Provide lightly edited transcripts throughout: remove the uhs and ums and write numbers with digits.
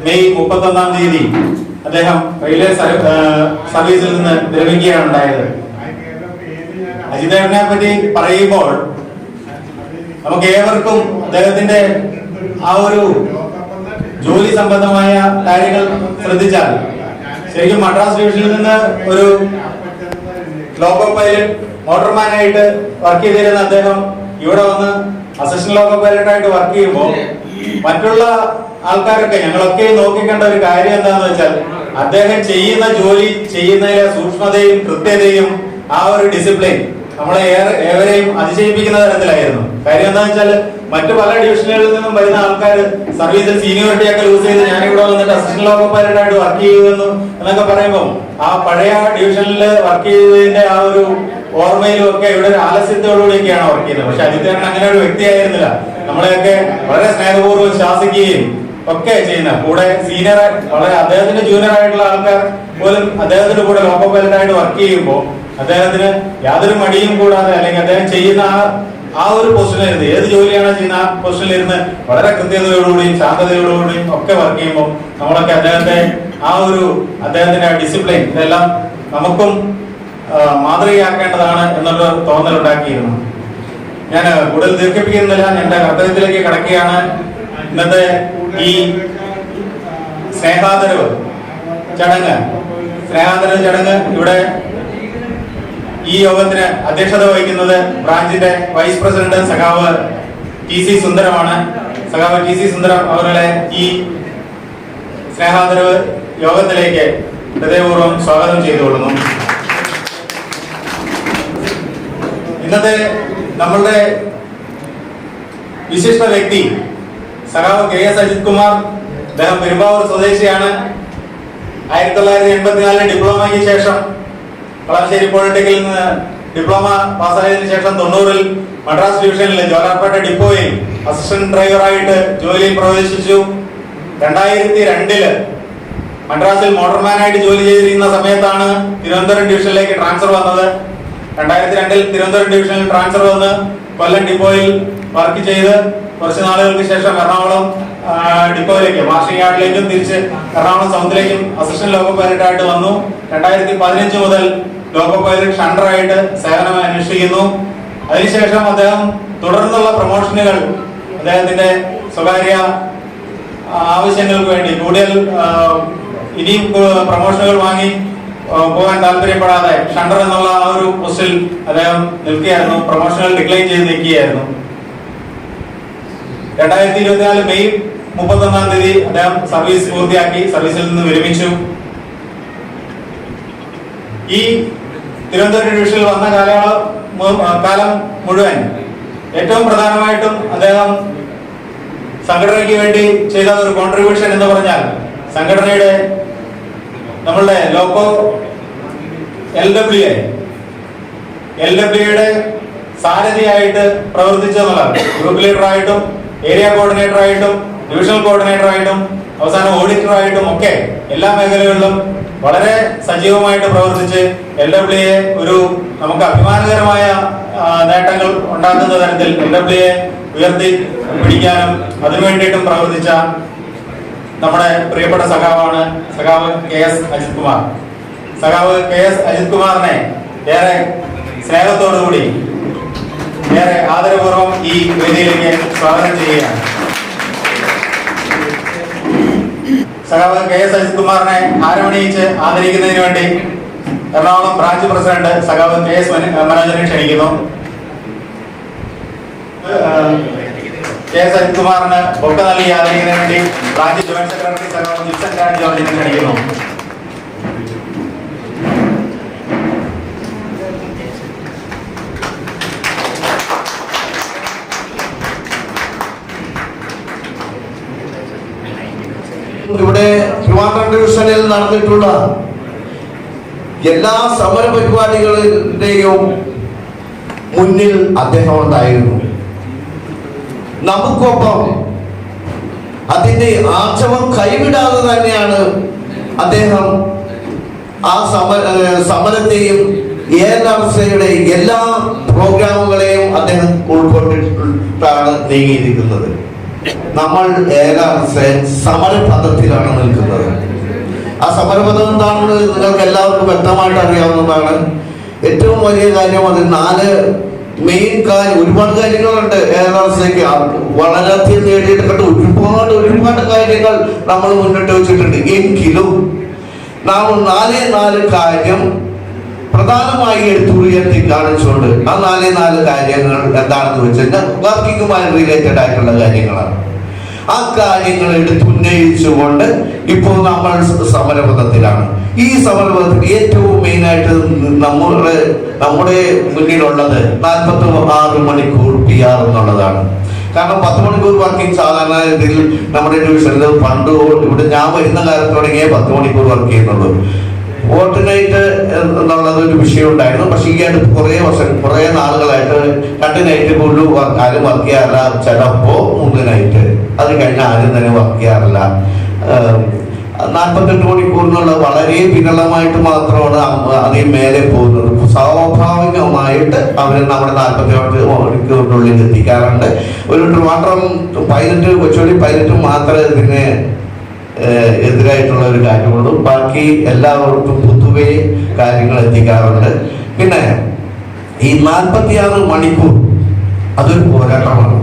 May 31 അദ്ദേഹം railway സർവീസിൽ നിന്ന് വിരമിക്കുകയാണ് ഉണ്ടായത്. അജിതേട്ടനെ പറ്റി പറയുമ്പോൾ നമുക്ക് ഏവർക്കും അദ്ദേഹത്തിന്റെ ആ ഒരു ജോലി സംബന്ധമായ കാര്യങ്ങൾ ശ്രദ്ധിച്ചാൽ ശരിക്കും മദ്രാസ് ഡിവിഷനിൽ നിന്ന് ഒരു ലോക്കോ പൈലറ്റ് മോട്ടോർമാനായിട്ട് വർക്ക് ചെയ്തിരുന്ന അദ്ദേഹം ഇവിടെ വന്ന് അസിസ്റ്റന്റ് ലോക്കോ പൈലറ്റായിട്ട് വർക്ക് ചെയ്യുമ്പോൾ മറ്റുള്ള ആൾക്കാരൊക്കെ ഞങ്ങളൊക്കെ നോക്കിക്കണ്ട ഒരു കാര്യം എന്താണെന്ന് വെച്ചാൽ അദ്ദേഹം ചെയ്യുന്ന ജോലി ചെയ്യുന്നതിലെ സൂക്ഷ്മതയും കൃത്യതയും ആ ഒരു ഡിസിപ്ലിൻ നമ്മളെ ഏവരെയും അതിശയിപ്പിക്കുന്ന തരത്തിലായിരുന്നു. കാര്യം എന്താണെന്ന് വെച്ചാൽ മറ്റു പല ഡിവിഷനുകളിൽ നിന്നും വരുന്ന ആൾക്കാർ സർവീസിൽ സീനിയോറിറ്റി ഒക്കെ ലൂസ് ചെയ്ത് ഞാനിവിടെ വന്നിട്ട് അസിസ്റ്റന്റ് ലോക്കോ പൈലറ്റായിട്ട് വർക്ക് ചെയ്യുന്നു എന്നൊക്കെ പറയുമ്പോൾ ആ പഴയ ഡിവിഷനിൽ വർക്ക് ചെയ്തതിന്റെ ആ ഒരു ഓർമ്മയിലും ഒക്കെ ഇവിടെ ഒരു ആലസ്യത്തോടുകൂടിയൊക്കെയാണ് വർക്ക് ചെയ്യുന്നത്. പക്ഷെ അജിത്തേട്ടൻ അങ്ങനെ ഒരു വ്യക്തിയായിരുന്നില്ല. നമ്മളെയൊക്കെ വളരെ സ്നേഹപൂർവ്വം ശാസിക്കുകയും ഒക്കെ ചെയ്യുന്ന കൂടെ സീനിയർ വളരെ അദ്ദേഹത്തിന്റെ ജൂനിയർ ആയിട്ടുള്ള ആൾക്കാർ പോലും അദ്ദേഹത്തിന്റെ കൂടെ ലോക്കോ പൈലറ്റായിട്ട് വർക്ക് ചെയ്യുമ്പോൾ അദ്ദേഹത്തിന് യാതൊരു മടിയും കൂടാതെ അല്ലെങ്കിൽ അദ്ദേഹം ചെയ്യുന്ന ആ ഒരു പൊസിഷനിലിരുന്ന് ഏത് ജോലിയാണോ ചെയ്യുന്ന ആ പൊസിഷനിലിരുന്ന് വളരെ കൃത്യതയോടുകൂടിയും ശാന്തതയോടുകൂടിയും ഒക്കെ വർക്ക് ചെയ്യുമ്പോൾ നമ്മളൊക്കെ അദ്ദേഹത്തിന്റെ ഡിസിപ്ലിൻ ഇതെല്ലാം നമുക്കും മാതൃകയാക്കേണ്ടതാണ് എന്നുള്ള തോന്നലുണ്ടാക്കിയിരുന്നു. ഞാൻ കൂടുതൽ ദീർഘിപ്പിക്കുന്നില്ല, എന്റെ കർത്തവ്യത്തിലേക്ക് കടക്കുകയാണ്. ഇന്നത്തെ ഈ സ്നേഹാദരവ് ചടങ്ങ് ഇവിടെ ഈ യോഗത്തിന് അധ്യക്ഷത വഹിക്കുന്നത് ബ്രാഞ്ചിന്റെ വൈസ് പ്രസിഡന്റ് സഖാവ് ടി സി സുന്ദരമാണ്. സഖാവ് ടി സി സുന്ദരം അവരുടെ ഈ സ്നേഹാദരവ് യോഗത്തിലേക്ക് ഹൃദയപൂർവ്വം സ്വാഗതം ചെയ്തുകൊള്ളുന്നു. ഇന്നത്തെ നമ്മളുടെ വിശിഷ്ട വ്യക്തി സഖാവ് KS അജിത് കുമാർ. അദ്ദേഹം പെരുമ്പാവൂർ സ്വദേശിയാണ്. 1984 ഡിപ്ലോമയ്ക്ക് ശേഷം കളമശ്ശേരി പോളിടെക്നിക്കിൽ നിന്ന് ഡിപ്ലോമ പാസ്സായതിനു ശേഷം 90-ൽ മദ്രാസ് ഡിവിഷനിലെ ജോലാർപേട്ട ഡിപ്പോയിൽ അസിസ്റ്റന്റ് ഡ്രൈവറായിട്ട് ജോലിയിൽ പ്രവേശിച്ചു. 2002-ൽ മദ്രാസിൽ മോട്ടോർമാനായിട്ട് ജോലി ചെയ്തിരിക്കുന്ന സമയത്താണ് തിരുവനന്തപുരം ഡിവിഷനിലേക്ക് ട്രാൻസ്ഫർ വന്നത്. 2002-ൽ തിരുവനന്തപുരം ഡിവിഷനിൽ ട്രാൻസ്ഫർ വന്ന് കൊല്ലം ഡിപ്പോയിൽ വർക്ക് ചെയ്ത് കുറച്ച് നാളുകൾക്ക് ശേഷം എറണാകുളം ഡിപ്പോയിലേക്ക് മാർഷിംഗ് യാർഡിലേക്കും തിരിച്ച് എറണാകുളം സൗത്തിലേക്കും അസിസ്റ്റന്റ് ലോക്കോ പൈലറ്റായിട്ട് വന്നു. 2015 മുതൽ ലോക്കോ പൈലറ്റ് ഷണ്ടറായിട്ട് സേവനം അനുഷ്ഠിക്കുന്നു. അതിനുശേഷം അദ്ദേഹം തുടർന്നുള്ള പ്രൊമോഷനുകൾ അദ്ദേഹത്തിന്റെ സ്വകാര്യ ആവശ്യങ്ങൾക്ക് വേണ്ടി കൂടുതൽ ഇനിയും പ്രൊമോഷനുകൾ വാങ്ങി പോകാൻ താല്പര്യപ്പെടാതെ ഷണ്ടർ എന്നുള്ള ആ ഒരു പോസ്റ്റിൽ അദ്ദേഹം നിൽക്കുകയായിരുന്നു. പ്രൊമോഷനുകൾ ഡിക്ലൈൻ ചെയ്ത് നിൽക്കുകയായിരുന്നു. 2024 മെയ് 31 അദ്ദേഹം സർവീസ് പൂർത്തിയാക്കി സർവീസിൽ നിന്ന് വിരമിച്ചു. ഈ തിരുവനന്തപുരം ഡിവിഷനിൽ വന്ന കാലം മുഴുവൻ ഏറ്റവും പ്രധാനമായിട്ടും അദ്ദേഹം സംഘടനയ്ക്ക് വേണ്ടി ചെയ്ത ഒരു കോൺട്രിബ്യൂഷൻ എന്ന് പറഞ്ഞാൽ സംഘടനയുടെ നമ്മളുടെ ലോക്കോ LWA സാരഥിയായിട്ട് പ്രവർത്തിച്ചെന്നുള്ളതാണ്. ഗ്രൂപ്പ് ലീഡറായിട്ടും ഏരിയ കോർഡിനേറ്ററായിട്ടും ഡിവിഷണൽ കോർഡിനേറ്ററായിട്ടും അവസാനം ഓഡിറ്ററായിട്ടും ഒക്കെ എല്ലാ മേഖലകളിലും വളരെ സജീവമായിട്ട് പ്രവർത്തിച്ച് LWA ഒരു നമുക്ക് അഭിമാനകരമായ നേട്ടങ്ങൾ ഉണ്ടാക്കുന്ന തരത്തിൽ LWA ഉയർത്തി പിടിക്കാനും അതിനു വേണ്ടിയിട്ടും പ്രവർത്തിച്ച നമ്മുടെ പ്രിയപ്പെട്ട സഖാവാണ് സഖാവ് KS അജിത് കുമാർ. സഖാവ് KS അജിത് കുമാറിനെ ഏറെ സ്നേഹത്തോടുകൂടി ഏറെ ആദരപൂർവ്വം ഈ വേദിയിലേക്ക് സ്വാഗതം ചെയ്യുകയാണ്. സഖാവ് KS അജിത് കുമാറിനെ ആരമണിയിച്ച് ആദരിക്കുന്നതിന് വേണ്ടി എറണാകുളം ബ്രാഞ്ച് പ്രസിഡന്റ് സഖാവ് KS മനോജനെ ക്ഷണിക്കുന്നു. KS അജിത് കുമാറിന് ബൊക്ക നൽകി ആദരിക്കുന്നതിന് വേണ്ടി ബ്രാഞ്ച് ജോയിന്റ് സെക്രട്ടറി സഖാവ് ജിപ്സൺ ജോർജിനെ ക്ഷണിക്കുന്നു. ഇവിടെ ട്രിവാൻഡ്രം ഡിവിഷനിൽ നടന്നിട്ടുള്ള എല്ലാ സമര പരിപാടികളുടെയും മുന്നിൽ അദ്ദേഹം ഉണ്ടായിരുന്നു. നമുക്കൊപ്പം അതിന്റെ ആർജവം കൈവിടാതെ തന്നെയാണ് അദ്ദേഹം ആ സമരത്തെയും ANRCയുടെ എല്ലാ പ്രോഗ്രാമുകളെയും അദ്ദേഹം ഉൾക്കൊണ്ടിട്ടാണ് നീങ്ങിയിരിക്കുന്നത്. നമ്മൾ സമരപഥത്തിലാണ് നിൽക്കുന്നത്. ആ സമരപഥം എന്താണെന്ന് നിങ്ങൾക്ക് എല്ലാവർക്കും വ്യക്തമായിട്ട് അറിയാവുന്നതാണ്. ഏറ്റവും വലിയ കാര്യം അത് 4 മെയിൻ കാര്യം. ഒരുപാട് കാര്യങ്ങളുണ്ട് ARRCക്ക് വളരെയധികം നേടിയെടുക്കേണ്ട ഒരുപാട് കാര്യങ്ങൾ നമ്മൾ മുന്നിട്ട് വെച്ചിട്ടുണ്ട്. എങ്കിലും നാം 4 കാര്യം പ്രധാനമായി എടുത്തുയർത്തി കാണിച്ചുകൊണ്ട് ആ 4 കാര്യങ്ങൾ എന്താണെന്ന് വെച്ചാൽ വർക്കിങ്ങുമായി റിലേറ്റഡ് ആയിട്ടുള്ള കാര്യങ്ങളാണ്. ആ കാര്യങ്ങൾ എടുത്തുന്നയിച്ചുകൊണ്ട് ഇപ്പോൾ നമ്മൾ സമരപഥത്തിലാണ്. ഈ സമരപഥത്തിൽ ഏറ്റവും മെയിനായിട്ട് നമ്മുടെ മുന്നിലുള്ളത് 46 മണിക്കൂർ PR എന്നുള്ളതാണ്. കാരണം 10 മണിക്കൂർ വർക്കിംഗ് സാധാരണ ഇതിൽ നമ്മുടെ ഡിവിഷനിൽ പണ്ട് ഇവിടെ ഞാൻ വരുന്ന കാലത്ത് തുടങ്ങിയേ 10 മണിക്കൂർ വർക്ക് ചെയ്യുന്നുള്ളൂ. ഫോർട്ട്നൈറ്റ് എന്നുള്ളത് ഒരു വിഷയം ഉണ്ടായിരുന്നു. പക്ഷെ ഈ അടുത്ത് കുറേ നാളുകളായിട്ട് 2 നൈറ്റ് പോലും ആരും വർക്ക് ചെയ്യാറില്ല. ചിലപ്പോ 3 നൈറ്റ്, അത് കഴിഞ്ഞാൽ ആരും തന്നെ വർക്ക് ചെയ്യാറില്ല. 48 മണിക്കൂർ എന്നുള്ളത് വളരെ വിരളമായിട്ട് മാത്രമാണ് അതിൽ മേലെ പോകുന്നത്. സ്വാഭാവികമായിട്ട് അവർ നമ്മുടെ 48 മണിക്കൂറിനുള്ളിൽ എത്തിക്കാറുണ്ട്. ഒരു ട്രിവാൻഡ്രം പൈലറ്റ്, കൊച്ചുവേളി പൈലറ്റ് മാത്രമേ ഇതിന് എതിരായിട്ടുള്ള ഒരു കാര്യമുള്ളൂ. ബാക്കി എല്ലാവർക്കും പൊതുവെ കാര്യങ്ങൾ എത്തിക്കാറുണ്ട്. പിന്നെ ഈ 46 മണിക്കൂർ അതൊരു പോരാട്ടമാണ്.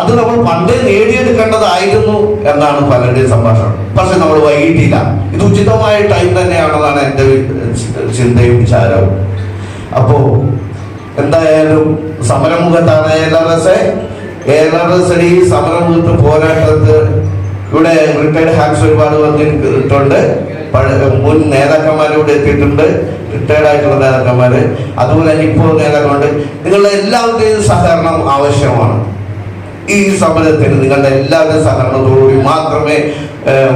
അത് നമ്മൾ പണ്ടേ നേടിയെടുക്കേണ്ടതായിരുന്നു എന്നാണ് പലരുടെയും സംഭാഷണം. പക്ഷെ നമ്മൾ വൈകിട്ടില്ല. ഇത് ഉചിതമായ ടൈം തന്നെയാണെന്നാണ് എൻ്റെ ചിന്തയും വിചാരവും. അപ്പോ എന്തായാലും സമരമുഖത്താണ് ARRC. ഈ സമരമുഖത്ത് പോരാട്ടത്ത് ഇവിടെ റിട്ടയർഡ് ഹാൻഡ്സ് ഒരുപാട് വന്നിട്ടുണ്ട്. മുൻ നേതാക്കന്മാരിവിടെ എത്തിയിട്ടുണ്ട്, റിട്ടയർഡ് ആയിട്ടുള്ള നേതാക്കന്മാര്. അതുപോലെ തന്നെ ഇപ്പോൾ നേതാക്കളുണ്ട്. നിങ്ങളുടെ എല്ലാവരുടെയും സഹകരണം ആവശ്യമാണ്. ഈ സമരത്തിന് നിങ്ങളുടെ എല്ലാവരുടെയും സഹകരണത്തോടുകൂടി മാത്രമേ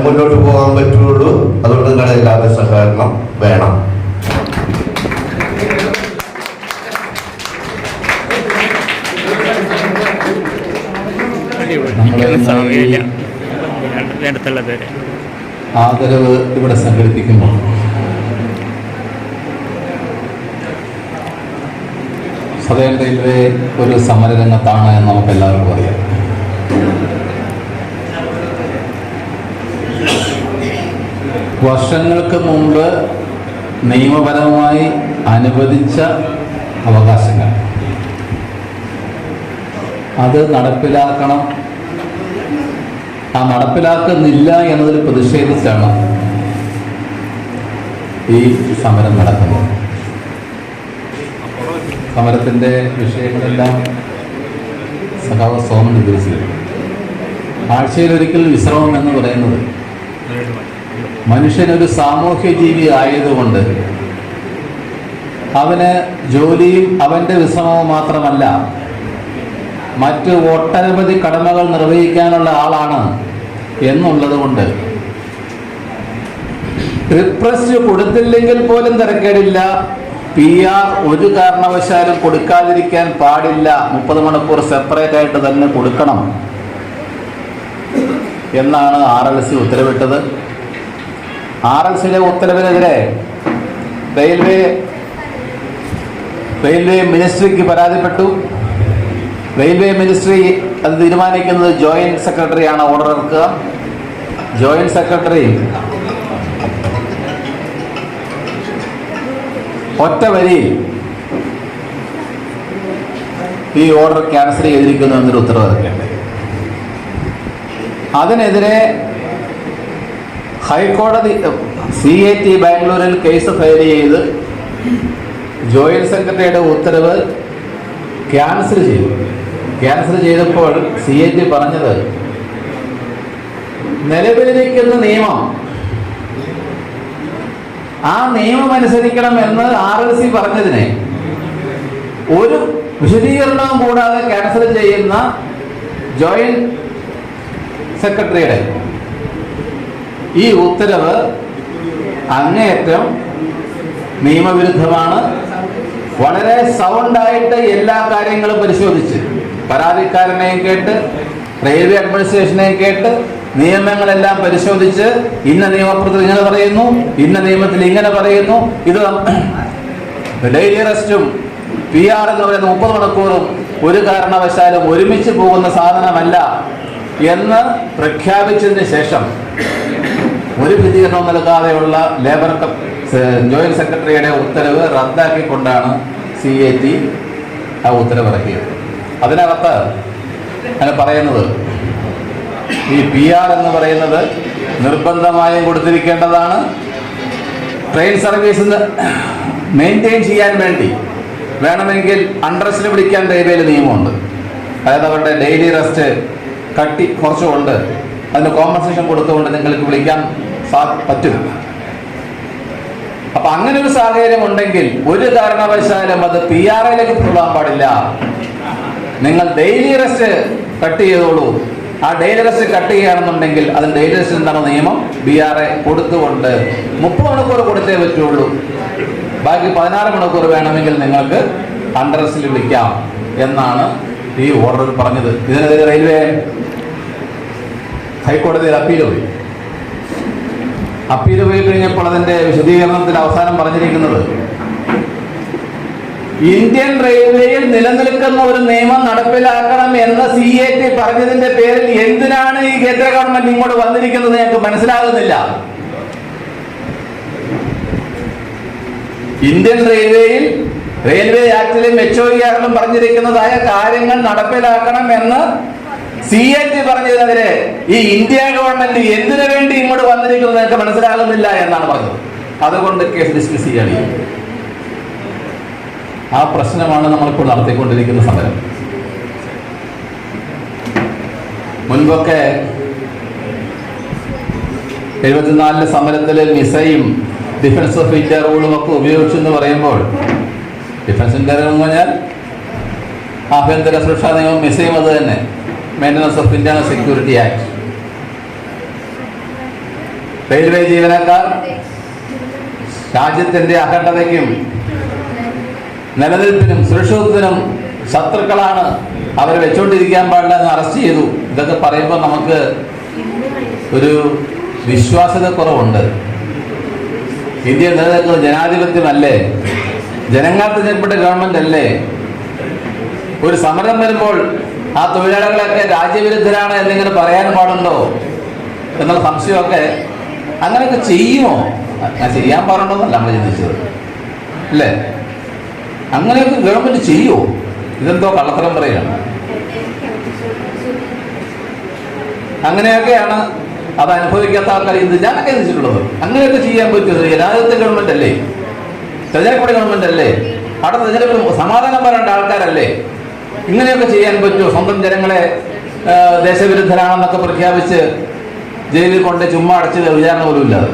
മുന്നോട്ട് പോകാൻ പറ്റുള്ളൂ. അതുകൊണ്ട് നിങ്ങളുടെ എല്ലാവരുടെയും സഹകരണം വേണം. ആദരവ് ഇവിടെ സംഘടിപ്പിക്കുമ്പോൾ സദേൺ റെയിൽവേ ഒരു സമരരംഗത്താണ് എന്ന് നമുക്ക് എല്ലാവർക്കും അറിയാം. വർഷങ്ങൾക്ക് മുമ്പ് നിയമപരമായി അനുവദിച്ച അവകാശങ്ങൾ അത് നടപ്പിലാക്കണം. ആ നടപ്പിലാക്കുന്നില്ല എന്നതിൽ പ്രതിഷേധിച്ചാണ് ഈ സമരം നടക്കുന്നത്. സമരത്തിൻ്റെ വിഷയങ്ങളെല്ലാം സഖാവ് സോമൻ വിവരിച്ചിരുന്നു. ആഴ്ചയിലൊരിക്കൽ വിശ്രമം എന്ന് പറയുന്നത് മനുഷ്യനൊരു സാമൂഹ്യ ജീവി ആയതുകൊണ്ട് അവന് ജോലിയും അവൻ്റെ വിശ്രമവും മാത്രമല്ല, മറ്റ് ഒട്ടനവധി കടമകൾ നിർവഹിക്കാനുള്ള ആളാണ് എന്നുള്ളത് കൊണ്ട് റിപ്രസ്റ്റ് കൊടുത്തില്ലെങ്കിൽ പോലും തിരക്കേടില്ല, PR ഒരു കാരണവശാലും കൊടുക്കാതിരിക്കാൻ പാടില്ല, 30 മണിക്കൂർ സെപ്പറേറ്റ് ആയിട്ട് തന്നെ കൊടുക്കണം എന്നാണ് RLC ഉത്തരവിട്ടത്. RLCയുടെ ഉത്തരവിനെതിരെ റെയിൽവേ മിനിസ്ട്രിക്ക് പരാതിപ്പെട്ടു. റെയിൽവേ മിനിസ്ട്രി അത് തീരുമാനിക്കുന്നത് ജോയിന്റ് സെക്രട്ടറിയാണ് ഓർഡർ ഇറക്കുക. ജോയിന്റ് സെക്രട്ടറി ഒറ്റ വരിയിൽ ഈ ഓർഡർ ക്യാൻസൽ ചെയ്തിരിക്കുന്നു എന്നൊരു ഉത്തരവ് ഇറക്കേണ്ടത്. അതിനെതിരെ ഹൈക്കോടതി CAT ബാംഗ്ലൂരിൽ കേസ് ഫയൽ ചെയ്ത് ജോയിന്റ് സെക്രട്ടറിയുടെ ഉത്തരവ് ക്യാൻസൽ ചെയ്തു. ക്യാൻസൽ ചെയ്തപ്പോൾ CAT പറഞ്ഞത് നിലവിലിരിക്കുന്ന നിയമം, ആ നിയമം അനുസരിക്കണം എന്ന് RLC പറഞ്ഞതിനെ ഒരു വിശദീകരണവും കൂടാതെ ക്യാൻസൽ ചെയ്യുന്ന ജോയിന്റ് സെക്രട്ടറിയുടെ ഈ ഉത്തരവ് അങ്ങേയറ്റം നിയമവിരുദ്ധമാണ്. വളരെ സൗണ്ടായിട്ട് എല്ലാ കാര്യങ്ങളും പരിശോധിച്ച് പരാതിക്കാരനെയും കേട്ട് റെയിൽവേ അഡ്മിനിസ്ട്രേഷനെയും കേട്ട് നിയമങ്ങളെല്ലാം പരിശോധിച്ച് ഇന്ന നിയമപ്രതി ഇങ്ങനെ പറയുന്നു, ഇന്ന നിയമത്തിൽ ഇങ്ങനെ പറയുന്നു, ഇത് ഡെയിലി റെസ്റ്റും PR എന്ന് പറയുന്ന 30 മണിക്കൂറും ഒരു കാരണവശാലും ഒരുമിച്ച് പോകുന്ന സാധനമല്ല എന്ന് പ്രഖ്യാപിച്ചതിന് ശേഷം ഒരു വിധികരണം നൽകാതെയുള്ള ലേബർ ജോയിന്റ് സെക്രട്ടറിയുടെ ഉത്തരവ് റദ്ദാക്കിക്കൊണ്ടാണ് CAT ആ ഉത്തരവ് ഇറക്കിയത്. അതിനകത്ത് അങ്ങനെ പറയുന്നത് ഈ PR എന്ന് പറയുന്നത് നിർബന്ധമായും കൊടുത്തിരിക്കേണ്ടതാണ്. ട്രെയിൻ സർവീസ് മെയിൻറ്റെയിൻ ചെയ്യാൻ വേണ്ടി വേണമെങ്കിൽ അൺറെസ്റ്റിന് വിളിക്കാൻ റെയിൽവേയിൽ നിയമമുണ്ട്. അതായത് അവരുടെ ഡെയിലി റെസ്റ്റ് കുറച്ചുകൊണ്ട് അതിന് കോമ്പൻസേഷൻ കൊടുത്തുകൊണ്ട് നിങ്ങൾക്ക് വിളിക്കാൻ പറ്റും. അപ്പൊ അങ്ങനെ ഒരു സാഹചര്യം ഉണ്ടെങ്കിൽ ഒരു കാരണവശാലും അത് PRയിലേക്ക് പോകാൻ പാടില്ല. നിങ്ങൾ ഡെയിലി റെസ്റ്റ് കട്ട് ചെയ്തോളൂ. ആ ഡെയിലി റെസ്റ്റ് കട്ട് ചെയ്യുകയാണെന്നുണ്ടെങ്കിൽ അതിന് ഡെയിലി റെസ്റ്റ് എന്താണ് നിയമം? BRA കൊടുത്തുകൊണ്ട് 30 മണിക്കൂർ കൊടുത്തേ പറ്റുള്ളൂ. ബാക്കി 16 മണിക്കൂർ വേണമെങ്കിൽ നിങ്ങൾക്ക് അണ്ടർറെസ്റ്റിൽ വിളിക്കാം എന്നാണ് ഈ ഓർഡർ പറഞ്ഞത്. ഇതിനെതിരെ റെയിൽവേ ഹൈക്കോടതിയിൽ അപ്പീൽ പോയി കഴിഞ്ഞപ്പോൾ അതിന്റെ വിശദീകരണത്തിൽ അവസാനം പറഞ്ഞിരിക്കുന്നത് ഇന്ത്യൻ റെയിൽവേയിൽ നിലനിൽക്കുന്ന ഒരു നിയമം നടപ്പിലാക്കണം എന്ന് CAT പറഞ്ഞതിന്റെ പേരിൽ എന്തിനാണ് ഈ കേന്ദ്ര ഗവൺമെന്റ് ഇങ്ങോട്ട് വന്നിരിക്കുന്നത് ഞങ്ങൾക്ക് മനസ്സിലാകുന്നില്ല. ഇന്ത്യൻ റെയിൽവേയിൽ റെയിൽവേ ആക്ടിലും HOERലും പറഞ്ഞിരിക്കുന്നതായ കാര്യങ്ങൾ നടപ്പിലാക്കണം എന്ന് CAT പറഞ്ഞതിനെതിരെ ഈ ഇന്ത്യ ഗവൺമെന്റ് എന്തിനു വേണ്ടി ഇങ്ങോട്ട് വന്നിരിക്കുന്നത് ഞങ്ങൾക്ക് മനസ്സിലാകുന്നില്ല എന്നാണ് പറഞ്ഞത്. അതുകൊണ്ട് കേസ് ഡിസ്മിസ് ചെയ്യാണ്. ആ പ്രശ്നമാണ് നമ്മളിപ്പോൾ നടത്തിക്കൊണ്ടിരിക്കുന്ന സമരം. മുൻപൊക്കെ 74 സമരത്തില് മിസയും ഡിഫൻസ് ഓഫ് ഇന്ത്യ റൂളും ഒക്കെ ഉപയോഗിച്ചു എന്ന് പറയുമ്പോൾ, ഡിഫൻസ് ഇന്ത്യ റൂൾ എന്ന് പറഞ്ഞാൽ ആഭ്യന്തര സുരക്ഷാ നിയമം, മിസയും അത് തന്നെ, maintenance of internal security act. Railway ജീവനക്കാർ രാജ്യത്തിന്റെ അഖണ്ഡതയ്ക്കും നിലനിൽപ്പിനും സുരക്ഷിതത്വത്തിനും ശത്രുക്കളാണ്, അവരെ വെച്ചുകൊണ്ടിരിക്കാൻ പാടില്ല എന്ന് അറസ്റ്റ് ചെയ്തു. ഇതൊക്കെ പറയുമ്പോൾ നമുക്ക് ഒരു വിശ്വാസ്യത കുറവുണ്ട്. ഇന്ത്യ നിലനിൽക്കുന്നത് ജനാധിപത്യമല്ലേ, ജനങ്ങൾ തിരഞ്ഞെടുക്കപ്പെട്ട ഗവൺമെന്റ് അല്ലേ? ഒരു സമരം വരുമ്പോൾ ആ തൊഴിലാളികളൊക്കെ രാജ്യവിരുദ്ധരാണ് എന്നിങ്ങനെ പറയാൻ പാടുണ്ടോ എന്നുള്ള സംശയമൊക്കെ. അങ്ങനെയൊക്കെ ചെയ്യുമോ? ചെയ്യാൻ പാടുണ്ടോന്നല്ല നമ്മൾ ചിന്തിച്ചത്, അല്ലേ? അങ്ങനെയൊക്കെ ഗവൺമെന്റ് ചെയ്യുമോ? ഇതെന്തോ കള്ളത്തരം പറയുകയാണ്. അങ്ങനെയൊക്കെയാണ് അത് അനുഭവിക്കാത്ത ആൾക്കാർ ഞാനൊക്കെ ചിന്തിച്ചിട്ടുള്ളത്. അങ്ങനെയൊക്കെ ചെയ്യാൻ പറ്റുമോ? ജനാധിപത്യ ഗവൺമെന്റ് അല്ലേ, തെരഞ്ഞെടുപ്പ് ഗവൺമെന്റ് അല്ലേ, അവിടെ തെരഞ്ഞെടുപ്പ് സമാധാനം പറയേണ്ട ആൾക്കാരല്ലേ? ഇങ്ങനെയൊക്കെ ചെയ്യാൻ പറ്റുമോ? സ്വന്തം ജനങ്ങളെ ദേശവിരുദ്ധരാണെന്നൊക്കെ പ്രഖ്യാപിച്ച് ജയിലിൽ കൊണ്ട് ചുമ്മാ അടച്ച് വിചാരണ പോലും ഇല്ലാതെ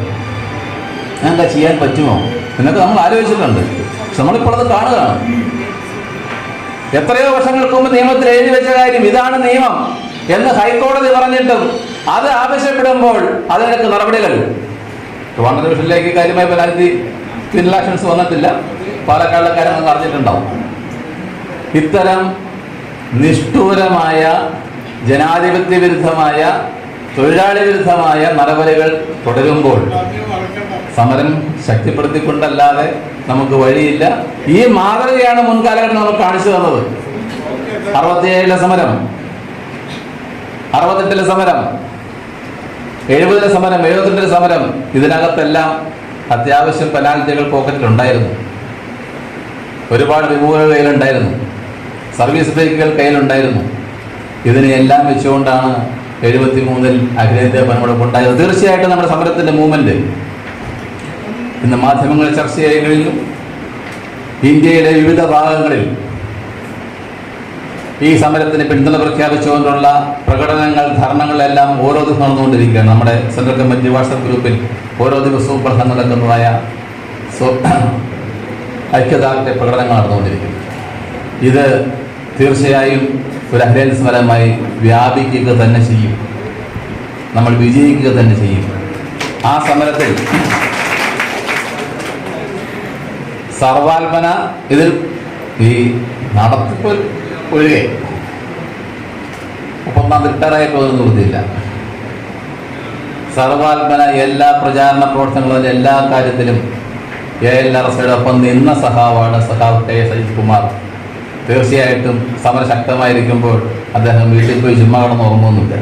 അങ്ങനെയൊക്കെ ചെയ്യാൻ പറ്റുമോ എന്നൊക്കെ നമ്മൾ ആലോചിച്ചിട്ടുണ്ട്. പക്ഷെ നമ്മളിപ്പോൾ അത് കാണുകയാണ്. എത്രയോ വർഷങ്ങൾക്ക് മുമ്പ് നിയമത്തിൽ എഴുതി വെച്ച കാര്യം ഇതാണ് നിയമം എന്ന് ഹൈക്കോടതി പറഞ്ഞിട്ടും അത് ആവശ്യപ്പെടുമ്പോൾ അതിനൊക്കെ നടപടികൾ. ട്രിവാൻഡ്രം ഡിവിഷനിലേക്ക് കാര്യമായി പരാതി ക്രിമിനൽ ആക്ഷൻസ് വന്നിട്ടില്ല. പാലക്കാടിലെ കാര്യം നിങ്ങൾ അറിഞ്ഞിട്ടുണ്ടാവും. ഇത്തരം നിഷ്ഠൂരമായ ജനാധിപത്യ വിരുദ്ധമായ തൊഴിലാളി വിരുദ്ധമായ നടപടികൾ തുടരുമ്പോൾ സമരം ശക്തിപ്പെടുത്തിക്കൊണ്ടല്ലാതെ നമുക്ക് വഴിയില്ല. ഈ മാതൃകയാണ് മുൻകാലഘട്ടം നമുക്ക് കാണിച്ചു തന്നത്. 67 സമരം, 68 സമരം, 70 സമരം, 72 സമരം. ഇതിനകത്തെല്ലാം അത്യാവശ്യം പെനാൽറ്റികൾ പോക്കറ്റിലുണ്ടായിരുന്നു. ഒരുപാട് റിമൂവൽ കയ്യിലുണ്ടായിരുന്നു, സർവീസ് ബ്രേക്കുകൾ കയ്യിലുണ്ടായിരുന്നു. ഇതിനെല്ലാം വെച്ചുകൊണ്ടാണ് 73-ൽ അഖിലേന്ത്യാ പണിമുടക്ക് ഉണ്ടായത്. തീർച്ചയായിട്ടും നമ്മുടെ സമരത്തിന്റെ മൂവ്മെന്റ് ഇന്ന് മാധ്യമങ്ങൾ ചർച്ച ചെയ്യാൻ കഴിഞ്ഞു. ഇന്ത്യയിലെ വിവിധ ഭാഗങ്ങളിൽ ഈ സമരത്തിന് പിന്തുണ പ്രഖ്യാപിച്ചുകൊണ്ടുള്ള പ്രകടനങ്ങൾ, ധർണകളെല്ലാം ഓരോ ദിവസം നടന്നുകൊണ്ടിരിക്കുകയാണ്. നമ്മുടെ സെൻട്രൽ കമ്മിറ്റി വാട്സപ്പ് ഗ്രൂപ്പിൽ ഓരോ ദിവസവും പ്രധാനം നടക്കുന്നതായ ഐക്യദാർഢ്യ പ്രകടനങ്ങൾ നടന്നുകൊണ്ടിരിക്കുന്നു. ഇത് തീർച്ചയായും ഒരു അഖിലേന്ത്യാ സമരമായി വ്യാപിക്കുക തന്നെ ചെയ്യും. നമ്മൾ വിജയിക്കുക തന്നെ ചെയ്യും. ആ സമരത്തിൽ സർവാത്മന ഇതിൽ ഈ നടത്തിപ്പ് ഒഴികെ ഒപ്പം റിട്ടയറായി പോകുന്ന നിർത്തിയില്ല. സർവാത്മന എല്ലാ പ്രചാരണ പ്രവർത്തനങ്ങളും എല്ലാ കാര്യത്തിലും ALRSയുടെ ഒപ്പം നിന്ന സഖാവാണ് സഖാവ് K. സജിത് കുമാർ. തീർച്ചയായിട്ടും സമരം ശക്തമായിരിക്കുമ്പോൾ അദ്ദേഹം വീട്ടിൽ പോയി ചുമ്മാ കിടന്ന് ഉറങ്ങുന്നില്ല.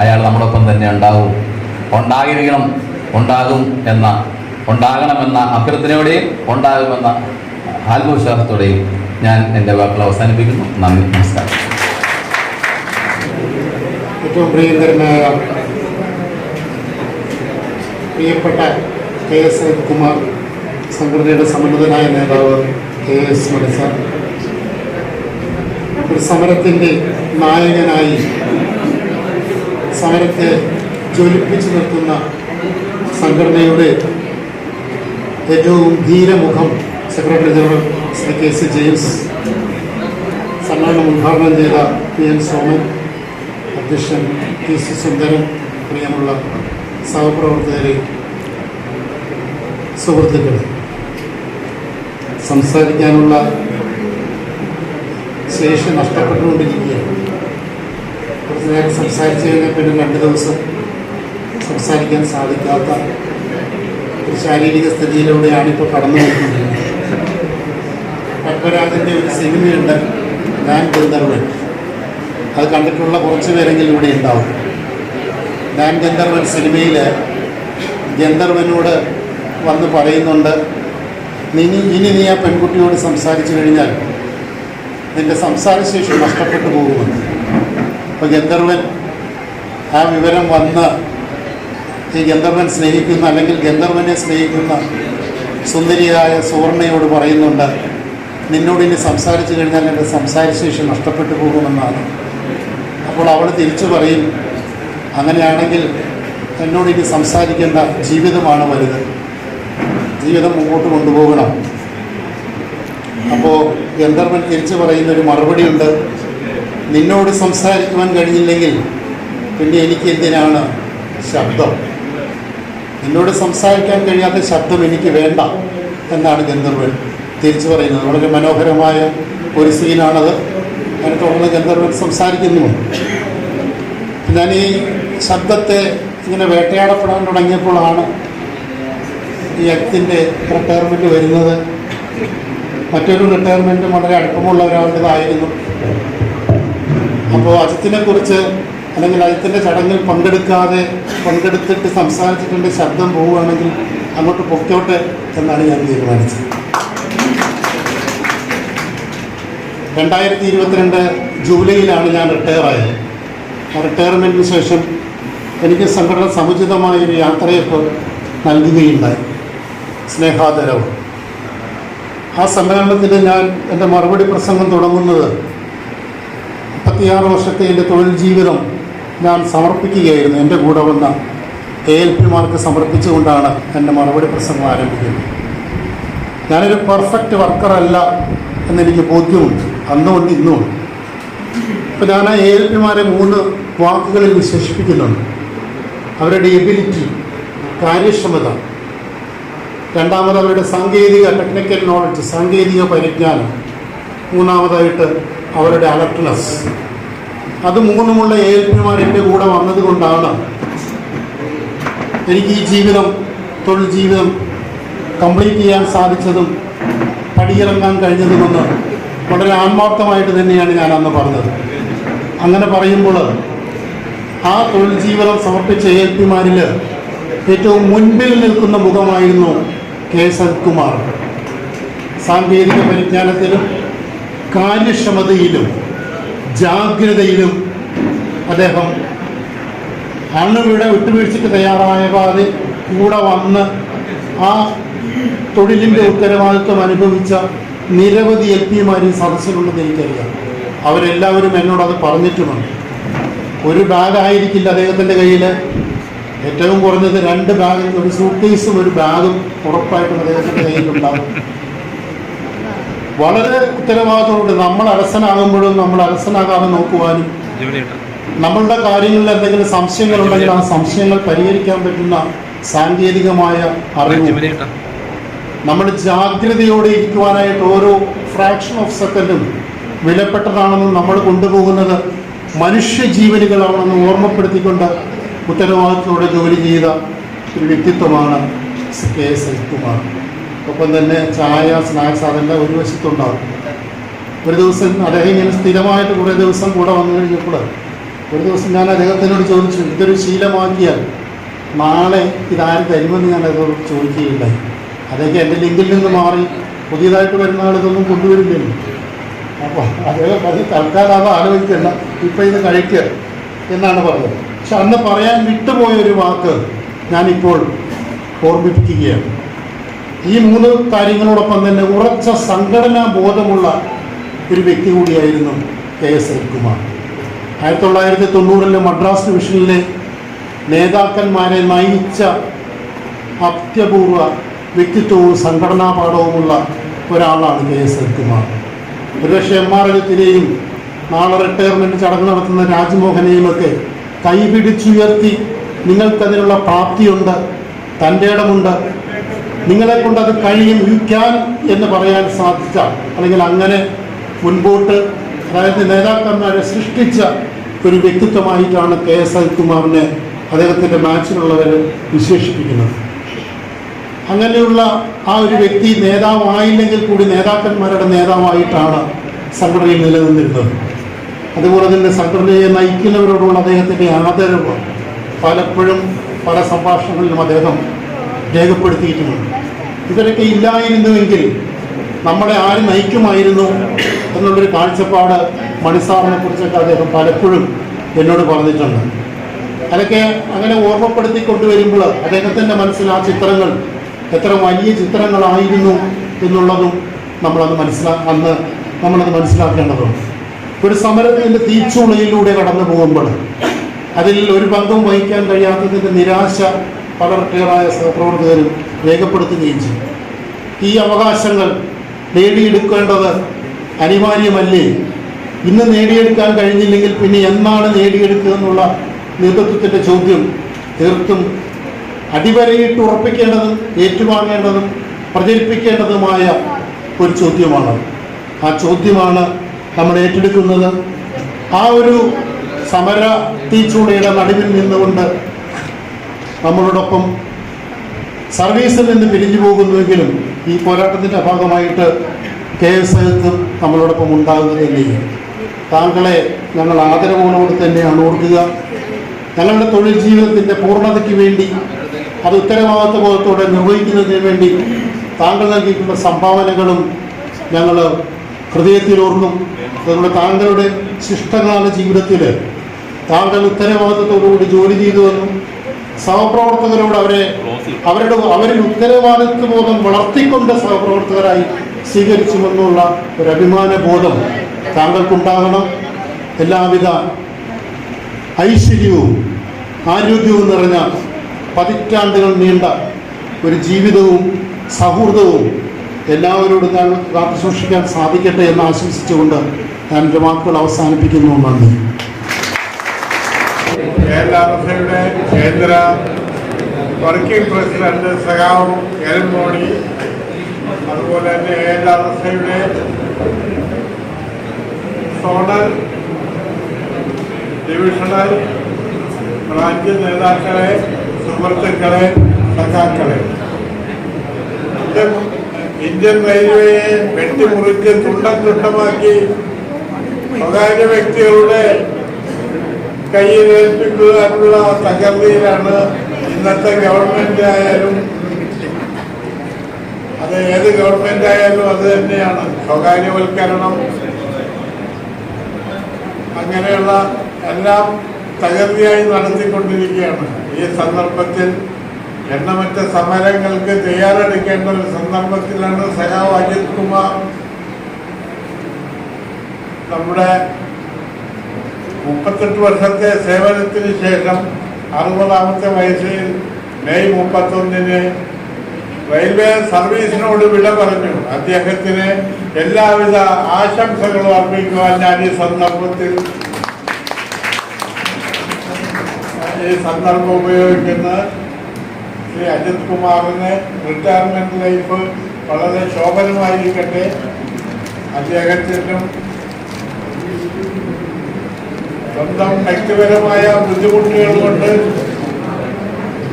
അയാൾ നമ്മോടൊപ്പം തന്നെ ഉണ്ടാവും, ഉണ്ടായിരിക്കണം, ഉണ്ടാകണമെന്ന അഭ്യർത്ഥനയോടെയും ഉണ്ടാകുമെന്ന ആത്മവിശ്വാസത്തോടെയും ഞാൻ എൻ്റെ വാക്കുകൾ അവസാനിപ്പിക്കുന്നു. നന്ദി, നമസ്കാരം. ഏറ്റവും പ്രിയങ്കരനായ പ്രിയപ്പെട്ട KS കുമാർ, സംഘടനയുടെ സമ്മന്നതനായ നേതാവ് KS മണി സാർ, ഒരു സമരത്തിൻ്റെ നായകനായി സമരത്തെ ജ്വലിപ്പിച്ചു നിർത്തുന്ന സംഘടനയുടെ ഏറ്റവും ധീരമുഖം secretary general Shri KC James, സമ്മേളനം ഉദ്ഘാടനം ചെയ്ത PN സോമൻ, അധ്യക്ഷൻ TC സുന്ദരൻ, പ്രിയമുള്ള സഹപ്രവർത്തകരെ, സുഹൃത്തുക്കളെ, സംസാരിക്കാനുള്ള ശേഷി നഷ്ടപ്പെട്ടുകൊണ്ടിരിക്കുകയാണ്. കുറച്ച് നേരം സംസാരിച്ചു കഴിഞ്ഞാൽ പിന്നെ 2 ദിവസം സംസാരിക്കാൻ സാധിക്കാത്ത ഒരു ശാരീരിക സ്ഥിതിയിലൂടെയാണ് ഇപ്പോൾ കടന്നു പോയിക്കൊണ്ടിരിക്കുന്നത്. പത്മരാജൻ്റെ ഒരു സിനിമയുണ്ട്, ഞാൻ ഗന്ധർവൻ. അത് കണ്ടിട്ടുള്ള കുറച്ച് പേരെങ്കിലും ഇവിടെ ഉണ്ടാവും. ഞാൻ ഗന്ധർവൻ സിനിമയിൽ ഗന്ധർവനോട് വന്ന് പറയുന്നുണ്ട്, ഇനി നീ ആ പെൺകുട്ടിയോട് സംസാരിച്ചു കഴിഞ്ഞാൽ നിൻ്റെ സംസാരശേഷി നഷ്ടപ്പെട്ടു പോകുമെന്ന്. അപ്പോൾ ഗന്ധർവൻ ആ വിവരം വന്ന് ഈ ഗന്ധർവൻ സ്നേഹിക്കുന്ന, അല്ലെങ്കിൽ ഗന്ധർവനെ സ്നേഹിക്കുന്ന സുന്ദരിയായ സുവർണയോട് പറയുന്നുണ്ട്, നിന്നോട് ഇനി സംസാരിച്ചു കഴിഞ്ഞാൽ എൻ്റെ സംസാരശേഷി നഷ്ടപ്പെട്ടു പോകുമെന്നാണ്. അപ്പോൾ അവൾ തിരിച്ചു പറയും, അങ്ങനെയാണെങ്കിൽ എന്നോട് ഇനി സംസാരിക്കേണ്ട, ജീവിതമാണ് വലുത്, ജീവിതം മുമ്പോട്ട് കൊണ്ടുപോകണം. അപ്പോൾ ഗന്ധർവൻ തിരിച്ചു പറയുന്നൊരു മറുപടിയുണ്ട്, നിന്നോട് സംസാരിക്കുവാൻ കഴിഞ്ഞില്ലെങ്കിൽ പിന്നെ എനിക്ക് എന്തിനാണ് ശബ്ദം, നിന്നോട് സംസാരിക്കാൻ കഴിയാത്ത ശബ്ദം എനിക്ക് വേണ്ട എന്നാണ് ഗന്ധർവൻ തിരിച്ചു പറയുന്നത്. വളരെ മനോഹരമായ ഒരു സീനാണത്. അതിനെ തുടർന്ന് ഗന്ധർവൻ സംസാരിക്കുന്നു. ഞാൻ ഈ ശബ്ദത്തെ ഇങ്ങനെ വേട്ടയാടപ്പെടാൻ തുടങ്ങിയപ്പോഴാണ് ഈ അജിത്തിൻ്റെ റിട്ടയർമെൻറ്റ് വരുന്നത്. മറ്റൊരു റിട്ടയർമെൻറ്റും വളരെ അടുപ്പമുള്ള ഒരാളുടേതായിരുന്നു. അപ്പോൾ അജിത്തിനെ കുറിച്ച്, അല്ലെങ്കിൽ അജിത്തിൻ്റെ ചടങ്ങിൽ പങ്കെടുത്തിട്ട് സംസാരിച്ചിട്ടുണ്ട്, ശബ്ദം പോവുകയാണെങ്കിൽ അങ്ങോട്ട് പൊക്കോട്ടെ എന്നാണ് ഞാൻ തീരുമാനിച്ചത്. 2022 ജൂലൈയിലാണ് ഞാൻ റിട്ടയറായത്. ആ റിട്ടയർമെൻറ്റിന് ശേഷം എനിക്ക് സംഘടന സമുചിതമായൊരു യാത്രയപ്പ് നൽകുകയുണ്ടായി, സ്നേഹാദരവ്. ആ സമ്മേളനത്തിൽ ഞാൻ എൻ്റെ മറുപടി പ്രസംഗം തുടങ്ങുന്നത് 36 വർഷത്തെ എൻ്റെ തൊഴിൽ ജീവിതം ഞാൻ സമർപ്പിക്കുകയായിരുന്നു. എൻ്റെ കൂടെ വന്ന ALP-മാർക്ക് സമർപ്പിച്ചുകൊണ്ടാണ് എൻ്റെ മറുപടി പ്രസംഗം ആരംഭിക്കുന്നത്. ഞാനൊരു പെർഫെക്റ്റ് വർക്കറല്ല എന്നെനിക്ക് ബോധ്യമുണ്ട്, അന്നുമുണ്ട് ഇന്നുമുണ്ട്. അപ്പോൾ ഞാൻ ആ ALP-മാരെ 3 വാക്കുകളിൽ വിശേഷിപ്പിക്കുന്നുണ്ട്. അവരുടെ എബിലിറ്റി, കാര്യക്ഷമത, രണ്ടാമത് അവരുടെ ടെക്നിക്കൽ നോളജ്, സാങ്കേതിക പരിജ്ഞാനം, മൂന്നാമതായിട്ട് അവരുടെ അലർട്ട്നെസ്. അത് 3മുള്ള ALP-മാർ എൻ്റെ കൂടെ വന്നതുകൊണ്ടാണ് എനിക്ക് ഈ തൊഴിൽ ജീവിതം കംപ്ലീറ്റ് ചെയ്യാൻ സാധിച്ചതും പടിയിറങ്ങാൻ കഴിഞ്ഞതുമെന്ന് വളരെ ആത്മാർത്ഥമായിട്ട് തന്നെയാണ് ഞാൻ അന്ന് പറഞ്ഞത്. അങ്ങനെ പറയുമ്പോൾ ആ തൊഴിൽ ജീവിതം സമർപ്പിച്ച ALP-മാരിൽ ഏറ്റവും മുൻപിൽ നിൽക്കുന്ന മുഖമായിരുന്നു KS കുമാർ. സാങ്കേതിക പരിജ്ഞാനത്തിലും കാര്യക്ഷമതയിലും ജാഗ്രതയിലും അദ്ദേഹം അണുവിടെ വിട്ടുവീഴ്ചയ്ക്ക് തയ്യാറാകാതെ കൂടെ വന്ന് ആ തൊഴിലിൻ്റെ ഉത്തരവാദിത്വം അനുഭവിച്ച നിരവധി LP-മാരും സദസ്സിലുണ്ടെന്ന് എനിക്കറിയാം. അവരെല്ലാവരും എന്നോടത് പറഞ്ഞിട്ടുമുണ്ട്. ഒരു ബാഗായിരിക്കില്ല അദ്ദേഹത്തിൻ്റെ കയ്യിൽ, ഏറ്റവും കുറഞ്ഞത് 2 ബാഗും, ഒരു സൂട്ട്കേസും ഒരു ബാഗും ഉറപ്പായിട്ടും അദ്ദേഹത്തിൻ്റെ കയ്യിലുണ്ടാകും. വളരെ ഉത്തരവാദിത്തമുണ്ട്. നമ്മൾ അലസനാകുമ്പോഴും നമ്മൾ അലസനാകാതെ നോക്കുവാനും, നമ്മളുടെ കാര്യങ്ങളിൽ എന്തെങ്കിലും സംശയങ്ങളുണ്ടെങ്കിൽ ആ സംശയങ്ങൾ പരിഹരിക്കാൻ പറ്റുന്ന സാങ്കേതികമായ അറിവ്, നമ്മൾ ജാഗ്രതയോടെ ഇരിക്കുവാനായിട്ട് ഓരോ ഫ്രാക്ഷൻ ഓഫ് സെക്കൻഡും വിലപ്പെട്ടതാണെന്നും നമ്മൾ കൊണ്ടുപോകുന്നത് മനുഷ്യജീവനുകളാണെന്ന് ഓർമ്മപ്പെടുത്തിക്കൊണ്ട് ഉത്തരവാദിത്തത്തോടെ ജോലി ചെയ്ത ഒരു വ്യക്തിത്വമാണ് KS കുമാർ. ഒപ്പം തന്നെ ചായ, സ്നാക്സ് അതെല്ലാം ഒരു വശത്തുണ്ടാകും. ഒരു ദിവസം അദ്ദേഹം ഇങ്ങനെ സ്ഥിരമായിട്ട് കുറേ ദിവസം കൂടെ വന്നു കഴിഞ്ഞപ്പോൾ ഒരു ദിവസം ഞാൻ അദ്ദേഹത്തിനോട് ചോദിച്ചു, ഇതൊരു ശീലമാക്കിയാൽ നാളെ ഇതാരും തരുമെന്ന് ഞാൻ അതോട് ചോദിക്കുകയുണ്ടായി. അതൊക്കെ എൻ്റെ ലിങ്കിൽ നിന്ന് മാറി പുതിയതായിട്ട് വരുന്ന ആൾ ഇതൊന്നും കൊണ്ടുവരില്ലല്ലോ. അപ്പോൾ അദ്ദേഹം അത് തൽക്കാലം അത് ആലോചിക്കണ്ട, ഇപ്പം ഇത് കഴിക്കുക എന്നാണ് പറഞ്ഞത്. പക്ഷെ അന്ന് പറയാൻ വിട്ടുപോയൊരു വാക്ക് ഞാനിപ്പോൾ ഓർമ്മിപ്പിക്കുകയാണ്. ഈ 3 കാര്യങ്ങളോടൊപ്പം തന്നെ ഉറച്ച സംഘടനാ ബോധമുള്ള ഒരു വ്യക്തി കൂടിയായിരുന്നു KS അനിൽകുമാർ. 1990 മദ്രാസ് ഡിവിഷനിലെ നേതാക്കന്മാരെ നയിച്ച അത്യപൂർവ വ്യക്തിത്വവും സംഘടനാ പാഠവുമുള്ള ഒരാളാണ് KS അനിൽകുമാർ. ഒരുപക്ഷെ MR നാളെ റിട്ടയർമെൻറ്റ് ചടങ്ങ് നടത്തുന്ന രാജ്മോഹനെയുമൊക്കെ കൈപിടിച്ചുയർത്തി നിങ്ങൾക്കതിനുള്ള പ്രാപ്തിയുണ്ട്, തൻ്റെ ഇടമുണ്ട്, നിങ്ങളെക്കൊണ്ട് അത് കഴിയും, യു ക്യാൻ എന്ന് പറയാൻ സാധിച്ച, അല്ലെങ്കിൽ അങ്ങനെ മുൻപോട്ട് അതായത് നേതാക്കന്മാരെ സൃഷ്ടിച്ച ഒരു വ്യക്തിത്വമായിട്ടാണ് KS അനിൽകുമാറിനെ അദ്ദേഹത്തിൻ്റെ മാച്ചിലുള്ളവർ വിശേഷിപ്പിക്കുന്നത്. അങ്ങനെയുള്ള ആ ഒരു വ്യക്തി നേതാവായില്ലെങ്കിൽ കൂടി നേതാക്കന്മാരുടെ നേതാവായിട്ടാണ് സംഘടനയിൽ നിലനിന്നിരുന്നത്. അതുപോലെ തന്നെ സംഘടനയെ നയിക്കുന്നവരോടുള്ള അദ്ദേഹത്തിൻ്റെ ആദരവ് പലപ്പോഴും പല സംഭാഷണങ്ങളിലും അദ്ദേഹം രേഖപ്പെടുത്തിയിട്ടുമുണ്ട്. ഇവരൊക്കെ ഇല്ലായിരുന്നുവെങ്കിൽ നമ്മളെ ആര് നയിക്കുമായിരുന്നു എന്നുള്ളൊരു കാഴ്ചപ്പാട് മണിസാറിനെ കുറിച്ചൊക്കെ അദ്ദേഹം പലപ്പോഴും എന്നോട് പറഞ്ഞിട്ടുണ്ട്. അതൊക്കെ അങ്ങനെ ഓർമ്മപ്പെടുത്തി കൊണ്ടുവരുമ്പോൾ അദ്ദേഹത്തിൻ്റെ മനസ്സിൽ ആ ചിത്രങ്ങൾ എത്ര വലിയ ചിത്രങ്ങളായിരുന്നു എന്നുള്ളതും നമ്മളത് മനസ്സിലാക്കേണ്ടതുണ്ട്. ഒരു സമരത്തിൻ്റെ തീച്ചൂളയിലൂടെ കടന്നു പോകുമ്പോൾ അതിൽ ഒരു പങ്കും വഹിക്കാൻ കഴിയാത്തതിൻ്റെ നിരാശ പല റിട്ടയറായ സഹപ്രവർത്തകരും രേഖപ്പെടുത്തുകയും ചെയ്യും. ഈ അവകാശങ്ങൾ നേടിയെടുക്കേണ്ടത് അനിവാര്യമല്ലേ? ഇന്ന് നേടിയെടുക്കാൻ കഴിഞ്ഞില്ലെങ്കിൽ പിന്നെ എന്നാണ് നേടിയെടുക്കുക എന്നുള്ള നേതൃത്വത്തിൻ്റെ ചോദ്യം തീർത്തും അടിവരയിട്ട് ഉറപ്പിക്കേണ്ടതും ഏറ്റുവാങ്ങേണ്ടതും പ്രചരിപ്പിക്കേണ്ടതുമായ ഒരു ചോദ്യമാണ്. ആ ചോദ്യമാണ് നമ്മൾ ഏറ്റെടുക്കുന്നത്. ആ ഒരു സമര തീച്ചൂളയുടെ നടുവിൽ നിന്നുകൊണ്ട് നമ്മളോടൊപ്പം സർവീസിൽ നിന്ന് പിരിഞ്ഞു പോകുന്നുവെങ്കിലും ഈ പോരാട്ടത്തിൻ്റെ ഭാഗമായിട്ട് KS അനിൽകുമാർ നമ്മളോടൊപ്പം ഉണ്ടാകുകയില്ലേ. താങ്കളെ ഞങ്ങൾ ആദരവോടുകൂടി തന്നെയാണ് ഓർക്കുക. ഞങ്ങളുടെ തൊഴിൽ ജീവിതത്തിൻ്റെ പൂർണ്ണതയ്ക്ക് വേണ്ടി അത് ഉത്തരവാദിത്വ ബോധത്തോടെ നിർവഹിക്കുന്നതിന് വേണ്ടി താങ്കൾ നൽകിയിട്ടുള്ള സംഭാവനകളും ഞങ്ങൾ ഹൃദയത്തിൽ ഓർക്കും. അതുകൊണ്ട് താങ്കളുടെ ശിഷ്ടകാല ജീവിതത്തിൽ താങ്കൾ ഉത്തരവാദിത്വത്തോടുകൂടി ജോലി ചെയ്തുവെന്നും സഹപ്രവർത്തകരോട് അവരിൽ ഉത്തരവാദിത്വ ബോധം വളർത്തിക്കൊണ്ട് സഹപ്രവർത്തകരായി സ്വീകരിച്ചുവെന്നുള്ള ഒരു അഭിമാന ബോധം താങ്കൾക്കുണ്ടാകണം. എല്ലാവിധ ഐശ്വര്യവും ആരോഗ്യവും നിറഞ്ഞ പതിറ്റാണ്ടുകൾ നീണ്ട ഒരു ജീവിതവും സൗഹൃദവും എല്ലാവരോടും താങ്കൾ കാത്തു സൂക്ഷിക്കാൻ സാധിക്കട്ടെ എന്ന് ആശംസിച്ചുകൊണ്ട് ഞാൻ എൻ്റെ വാക്കുകൾ അവസാനിപ്പിക്കുന്നു. നന്ദി. KLRSയുടെ കേന്ദ്ര വർക്കിംഗ് പ്രസിഡന്റ് സഖാവ് എൽ മോണി, അതുപോലെ തന്നെ KLRSയുടെ സോണൽ ഡിവിഷണൽ ബ്രാഞ്ച് നേതാക്കളെ, സുഹൃത്തുക്കളെ, സഖാക്കളെ, ഇന്ത്യൻ റെയിൽവേയെ വെട്ടിമുറിച്ച് തുണ്ടമാക്കി സ്വകാര്യ വ്യക്തികളുടെ കയ്യിലേൽപ്പിക്കുവാനുള്ള തകർച്ചയിലാണ് ഇന്നത്തെ ഗവൺമെന്റ് ആയാലും അത് ഏത് ഗവൺമെന്റ് ആയാലും അത് തന്നെയാണ്. സ്വകാര്യവൽക്കരണം അങ്ങനെയുള്ള എല്ലാം തകർച്ചയായി നടത്തിക്കൊണ്ടിരിക്കുകയാണ്. ഈ സന്ദർഭത്തിൽ എണ്ണമറ്റ സമരങ്ങൾക്ക് തയ്യാറെടുക്കേണ്ട ഒരു സന്ദർഭത്തിലാണ് സഖാവ് അജിത് കുമാർ നമ്മുടെ 38 വർഷത്തെ സേവനത്തിന് ശേഷം 60ാമത്തെ വയസ്സിൽ മെയ് 31 റെയിൽവേ സർവീസിനോട് വിട പറഞ്ഞു. അദ്ദേഹത്തിന് എല്ലാവിധ ആശംസകളും അർപ്പിക്കുവാൻ ഞാൻ ഈ സന്ദർഭം ഉപയോഗിക്കുന്ന ശ്രീ അജിത് കുമാറിന് റിട്ടയർമെന്റ് ലൈഫ് വളരെ ശോഭനമായിരിക്കട്ടെ. അദ്ദേഹത്തിനും സ്വന്തം വ്യക്തിപരമായ ബുദ്ധിമുട്ടുകൾ കൊണ്ട്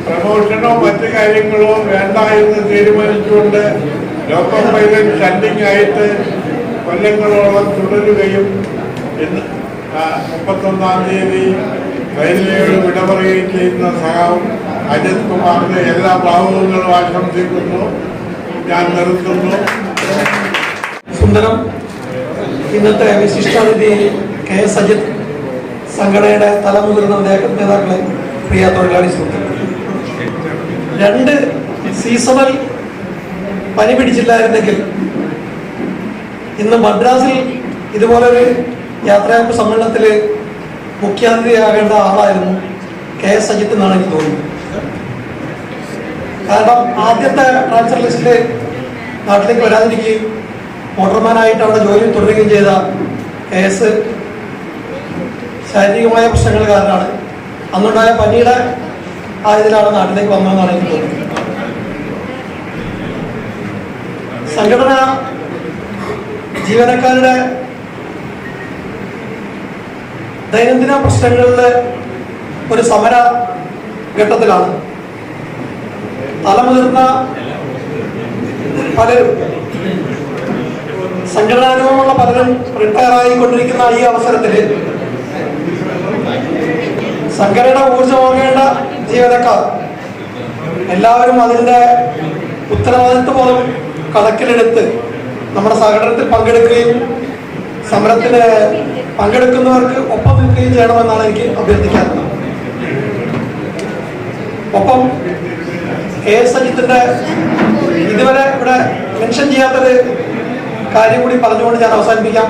പ്രമോഷനോ മറ്റു കാര്യങ്ങളോ വേണ്ട എന്ന് തീരുമാനിച്ചുകൊണ്ട് ലോക്കോ പൈലറ്റ് ഷണ്ടിങ് ആയിട്ട് കൊല്ലങ്ങളോളം തുടരുകയും 31-ാം തീയതി റെയിൽവേയോട് വിട പറയുകയും ചെയ്യുന്ന സഹാവും അജിത് കുമാറിന്റെ എല്ലാ ഭാവങ്ങളും ആശംസിക്കുന്നു. ഞാൻ നിർത്തുന്നു. സുന്ദരം. ഇന്നത്തെ വിശിഷ്ടാതിഥി KS അജിത്, സംഘടനയുടെ തലമുതിർന്ന നേതാക്കളെ, പ്രിയ തൊഴിലാളി സുഹൃത്തുക്കൾ, 2 സീസണൽ പനി പിടിച്ചില്ലായിരുന്നെങ്കിൽ ഇന്ന് മദ്രാസിൽ ഇതുപോലൊരു യാത്രയപ്പ് സമ്മേളനത്തിൽ മുഖ്യാതിഥിയാകേണ്ട ആളായിരുന്നു KS അജിത്ത് എന്നാണ് എനിക്ക് തോന്നുന്നത്. കാരണം ആദ്യത്തെ ട്രാൻസ്ഫർ ലിസ്റ്റിൽ നാട്ടിലേക്ക് വരാതിരിക്കുകയും മോട്ടോർമാനായിട്ട് അവിടെ ജോലി തുടരുകയും ചെയ്ത KS ശാരീരികമായ പ്രശ്നങ്ങൾ കാരണമാണ്, അന്നുണ്ടായ പനിയുടെ ആയതിലാണ് നാട്ടിലേക്ക് വന്നതെന്നാണ് എനിക്ക് തോന്നുന്നത്. സംഘടന ജീവനക്കാരുടെ ദൈനംദിന പ്രശ്നങ്ങളിലെ ഒരു സമര ഘട്ടത്തിലാണ്. തലമുതിർന്ന പലരും, സംഘടനാനുഭവമുള്ള പലരും റിട്ടയറായിക്കൊണ്ടിരിക്കുന്ന ഈ അവസരത്തിൽ സംഘടന ഊർജ്ജമാകേണ്ട ജീവനക്കാർ എല്ലാവരും അതിൻ്റെ ഉത്തരവാദിത്വബോധം കണക്കിലെടുത്ത് നമ്മുടെ സംഘടനത്തിൽ പങ്കെടുക്കുകയും സമരത്തിന് പങ്കെടുക്കുന്നവർക്ക് ഒപ്പം നിൽക്കുകയും ചെയ്യണമെന്നാണ് എനിക്ക് അഭ്യർത്ഥിക്കാറുള്ളത്. ഒപ്പം KS അജിത്തിന്റെ ഇതുവരെ ഇവിടെ മെൻഷൻ ചെയ്യാത്തൊരു കാര്യം കൂടി പറഞ്ഞുകൊണ്ട് ഞാൻ അവസാനിപ്പിക്കാം.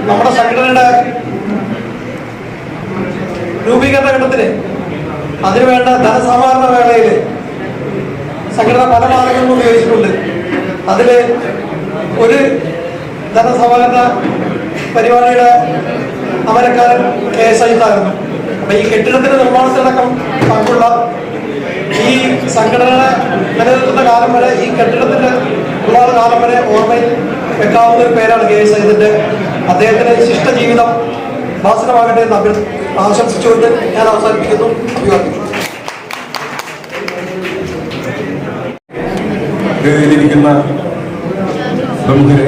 നമ്മുടെ സംഘടനയുടെ രൂപീകരണ ഘട്ടത്തിന് അതിനുവേണ്ട ധനസമാഹരണ വേളയിൽ സംഘടന പല മാർഗങ്ങളും ഉപയോഗിച്ചിട്ടുണ്ട്. അതിൽ ഒരു ധനസമാഹരണ പരിപാടിയുടെ അമരക്കാരൻ KS അജിത്തായിരുന്നു. അപ്പൊ ഈ കെട്ടിടത്തിന്റെ നിർമ്മാണത്തിലടക്കം പങ്കുള്ള ഈ സംഘടന നിലനിൽക്കുന്ന കാലം വരെ, ഈ കെട്ടിടത്തിന്റെ ഉള്ള കാലം വരെ ഓർമ്മയിൽ വെക്കാവുന്ന ഒരു പേരാണ് KS അജിത്തിന്റെ. അദ്ദേഹത്തിന്റെ ശിഷ്ടജീവിതം ഭാസനമാകട്ടെ എന്ന് ആശംസിച്ചുകൊണ്ട് ഞാൻ അവസാനിപ്പിക്കുന്നു. ിരിക്കുന്ന പ്രമുഖരെ,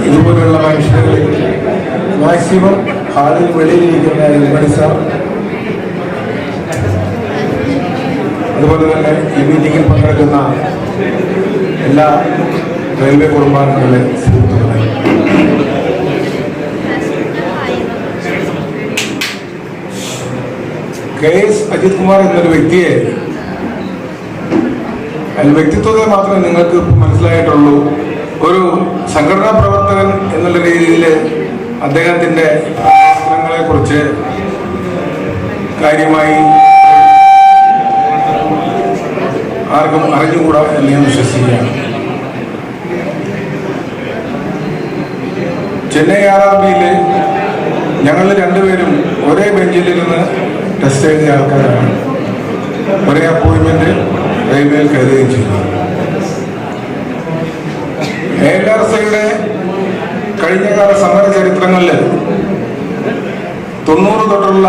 ഇതുപോലുള്ള മനുഷ്യരെ മാക്സിമം ഹാളിൽ വെളിയിലിരിക്കുന്ന മനസ്സാർ, അതുപോലെ തന്നെ ഈ മീറ്റിംഗിൽ പങ്കെടുക്കുന്ന എല്ലാ റെയിൽവേ കുടുംബാംഗങ്ങളെ സുഹൃത്തുക്കളെ, KS അജിത് കുമാർ എന്നൊരു വ്യക്തിയെ, വ്യക്തിത്വത്തെ മാത്രമേ നിങ്ങൾക്ക് മനസ്സിലായിട്ടുള്ളൂ. ഒരു സംഘടനാ പ്രവർത്തകൻ എന്നുള്ള രീതിയിൽ അദ്ദേഹത്തിൻ്റെ പ്രവർത്തനങ്ങളെ കുറിച്ച് കാര്യമായി ആർക്കും അറിഞ്ഞുകൂടാ എന്ന് ഞാൻ വിശ്വസിക്കുകയാണ്. ചെന്നൈ RRBയിൽ ഞങ്ങൾ 2 പേരും ഒരേ ബെഞ്ചിലിരുന്ന് ടെസ്റ്റ് എഴുതിയ ആൾക്കാരാണ്. ഒരേ അപ്പോയിൻമെന്റ് റെയിൽവേയിൽ കരുതുകയും ചെയ്തു. ALRCയുടെ കഴിഞ്ഞകാല സമര ചരിത്രങ്ങളിൽ 90 തൊട്ടുള്ള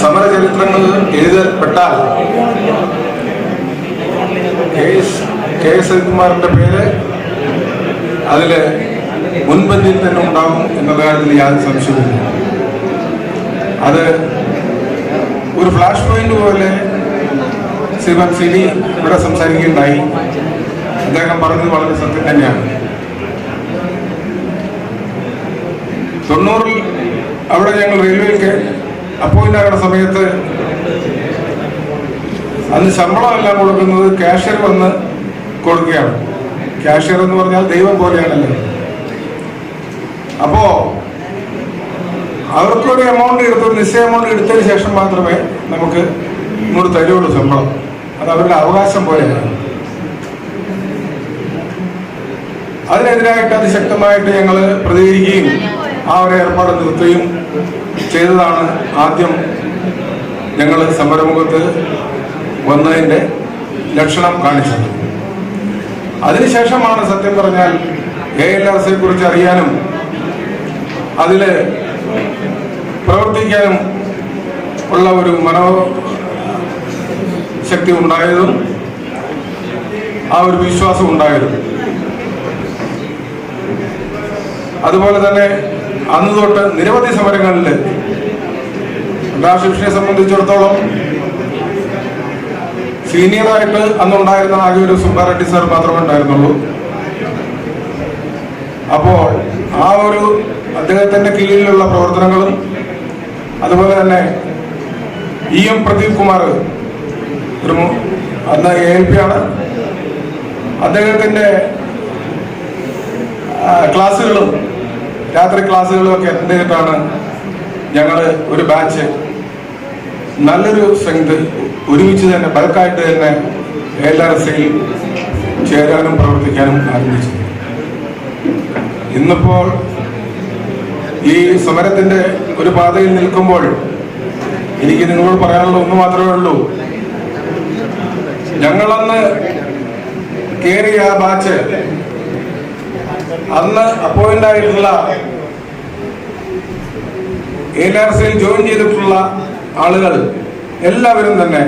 സമര ചരിത്രങ്ങൾ എഴുതപ്പെട്ടാൽ KS അജിത്കുമാറിന്റെ പേര് അതിൽ മുൻപന്തിയിൽ തന്നെ ഉണ്ടാകും എന്നുള്ള കാര്യത്തിൽ യാതൊരു സംശയമില്ല. അത് ഒരു ഫ്ലാഷ് പോയിന്റ് പോലെ ശ്രീമാൻ സിനി ഇവിടെ സംസാരിക്കുകയുണ്ടായി. അദ്ദേഹം പറഞ്ഞത് വളരെ സത്യം തന്നെയാണ്. 90-ൽ അവിടെ ഞങ്ങൾ റെയിൽവേക്ക് അപ്പോയിന്റ് ആകുന്ന സമയത്ത് അന്ന് ശമ്പളം എല്ലാം കൊടുക്കുന്നത് ക്യാഷ്യർ വന്ന് കൊടുക്കുകയാണ്. ക്യാഷ്യർ എന്ന് പറഞ്ഞാൽ ദൈവം പോലെയാണല്ലോ. അപ്പോ അവർക്കൊരു എമൗണ്ട് എടുത്ത്, നിശ്ചയ എമൗണ്ട് എടുത്തതിന് ശേഷം മാത്രമേ നമുക്ക് ഇങ്ങോട്ട് തരുള്ളൂ ശമ്പളം. അത് അവരുടെ അവകാശം പോലെയാണ്. അതിനെതിരായിട്ട് അതിശക്തമായിട്ട് ഞങ്ങൾ പ്രതികരിക്കുകയും ആ ഒരു ഏർപ്പാട് നിർത്തുകയും ചെയ്തതാണ് ആദ്യം ഞങ്ങൾ സമരമുഖത്ത് വന്നതിൻ്റെ ലക്ഷണം കാണിച്ചത്. അതിനുശേഷമാണ് സത്യം പറഞ്ഞാൽ ALRCയെ കുറിച്ച് അറിയാനും അതിൽ പ്രവർത്തിക്കാനും ഉള്ള ഒരു മനോശക്തി ഉണ്ടായതും ആ ഒരു വിശ്വാസം ഉണ്ടായത്. അതുപോലെ തന്നെ അന്ന് തൊട്ട് നിരവധി സമരങ്ങളിൽ മദ്രാസ് ഡിവിഷനെ സംബന്ധിച്ചിടത്തോളം സീനിയറായിട്ട് അന്നുണ്ടായിരുന്ന ആകെ ഒരു സുബ്ബാറെഡ്ഡി സാർ മാത്രമേ ഉണ്ടായിരുന്നുള്ളൂ. അപ്പോൾ ആ ഒരു അദ്ദേഹത്തിന്റെ കീഴിലുള്ള പ്രവർത്തനങ്ങളും അതുപോലെ തന്നെ EM പ്രദീപ് കുമാർ ഒരു അന്ന് ALP ആണ്, അദ്ദേഹത്തിന്റെ ക്ലാസ്സുകളും രാത്രി ക്ലാസ്സുകളും ഒക്കെ അറ്റൻഡ് ചെയ്തിട്ടാണ് ഞങ്ങൾ ഒരു ബാച്ച് നല്ലൊരു സ്ട്രെങ്ത് ഒരുമിച്ച് തന്നെ ബൾക്കായിട്ട് തന്നെ LRSയിൽ ചേരാനും പ്രവർത്തിക്കാനും ആരംഭിച്ചു. ഇന്നിപ്പോൾ ഈ സമരത്തിന്റെ ഒരു പാതയിൽ നിൽക്കുമ്പോൾ എനിക്ക് നിങ്ങളോട് പറയാനുള്ള ഒന്ന് മാത്രമേ ഉള്ളൂ. ഞങ്ങളന്ന് കയറിയ ആ ബാച്ച് അന്ന് അപ്പോയിന്റ് ആയിട്ടുള്ള LRSയിൽ ജോയിൻ ചെയ്തിട്ടുള്ള ആളുകൾ എല്ലാവരും തന്നെ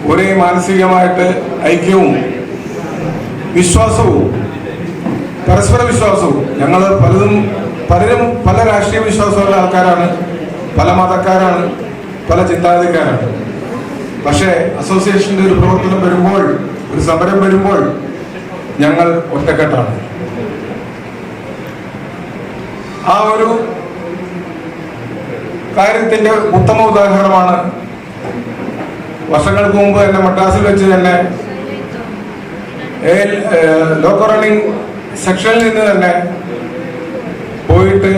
ഒരേ മാനസികമായിട്ട് ഐക്യവും വിശ്വാസവും പരസ്പര വിശ്വാസവും, ഞങ്ങൾ പലരും പല രാഷ്ട്രീയ വിശ്വാസമുള്ള ആൾക്കാരാണ്, പല മതക്കാരാണ്, പല ചിന്താഗതിക്കാരാണ്. പക്ഷേ അസോസിയേഷന്റെ ഒരു പ്രവർത്തനം വരുമ്പോൾ, ഒരു സമരം വരുമ്പോൾ ഞങ്ങൾ ഒറ്റക്കെട്ടാണ്. ആ ഒരു കാര്യത്തിന്റെ ഉത്തമ ഉദാഹരണമാണ് വർഷങ്ങൾക്ക് മുമ്പ് തന്നെ മദ്രാസിൽ വെച്ച് തന്നെ ലോക്കൽ റണ്ണിംഗ് സെക്ഷനിൽ നിന്ന് തന്നെ പോയിട്ട്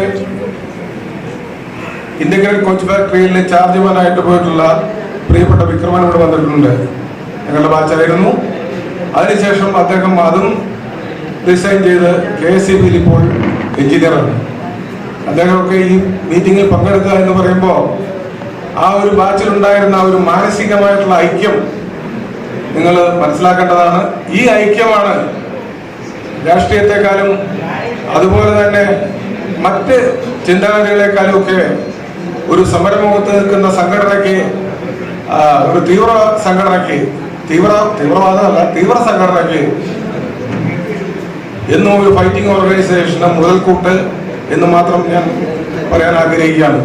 ഇന്റഗ്രേറ്റഡ് കോച്ച് ഫാക്ടറിയിൽ ചാർജ്മാനായിട്ട് പോയിട്ടുള്ള പ്രിയപ്പെട്ട വിക്രമൻ ഇവിടെ വന്നിട്ടുണ്ട്. ഞങ്ങളുടെ ബാച്ചായിരുന്നു. അതിനുശേഷം അദ്ദേഹം അതും ഡിസൈൻ ചെയ്ത് KSEBയിൽ ഇപ്പോൾ എഞ്ചിനീയറാണ്. അദ്ദേഹമൊക്കെ ഈ മീറ്റിങ്ങിൽ പങ്കെടുക്കുക എന്ന് പറയുമ്പോൾ ആ ഒരു ബാച്ചിലുണ്ടായിരുന്ന ഒരു മാനസികമായിട്ടുള്ള ഐക്യം നിങ്ങൾ മനസ്സിലാക്കേണ്ടതാണ്. ഈ ഐക്യമാണ് രാഷ്ട്രീയത്തെക്കാളും അതുപോലെ തന്നെ മറ്റ് ചിന്താഗതികളെക്കാളും ഒക്കെ ഒരു സമരമുഖത്ത് നിൽക്കുന്ന സംഘടനയ്ക്ക്, ഒരു തീവ്ര സംഘടനയ്ക്ക്, തീവ്രവാദമല്ല തീവ്ര സംഘടനയ്ക്ക് എന്നും ഒരു ഫൈറ്റിംഗ് ഓർഗനൈസേഷന് മുതൽക്കൂട്ട് എന്ന് മാത്രം ഞാൻ പറയാൻ ആഗ്രഹിക്കുകയാണ്.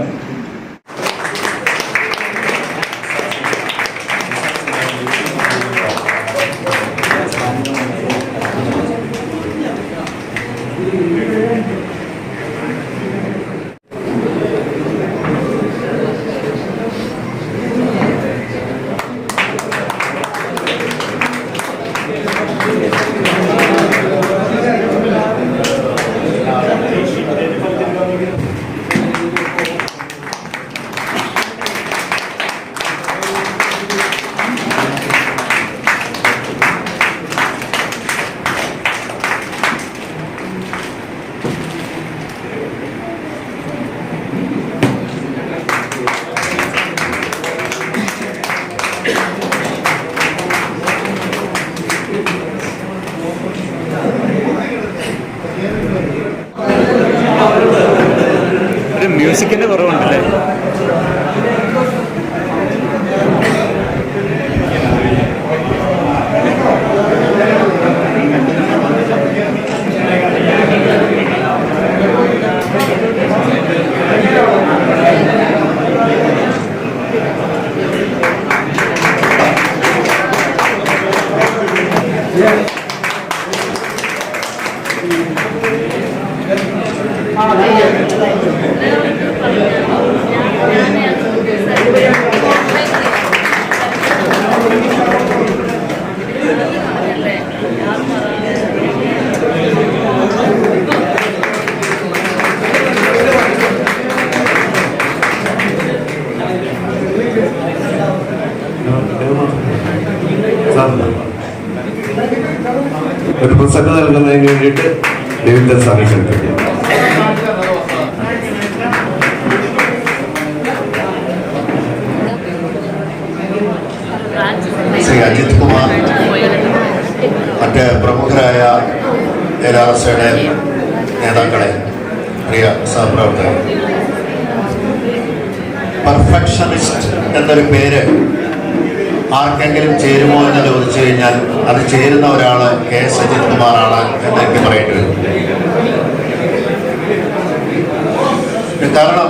മ്യൂസിക്കിന്റെ കുറവുണ്ടല്ലേ? ഒരു പ്രസംഗം നൽകുന്നതിന് വേണ്ടിയിട്ട് ഡേവിഡ് സാറിനെ ക്ഷണിക്കുന്നു. ശ്രീ അജിത് കുമാർ, മറ്റ് പ്രമുഖരായ LRSയുടെ നേതാക്കളെ, പ്രിയ സഹപ്രവർത്തകർ, പെർഫെക്ഷനിസ്റ്റ് എന്നൊരു പേര് ആർക്കെങ്കിലും ചേരുമോ എന്ന് ചോദിച്ചു കഴിഞ്ഞാൽ അത് ചേരുന്ന ഒരാൾ KS അജിത് കുമാറാണ് എന്ന് എനിക്ക് പറയേണ്ടി വരും. കാരണം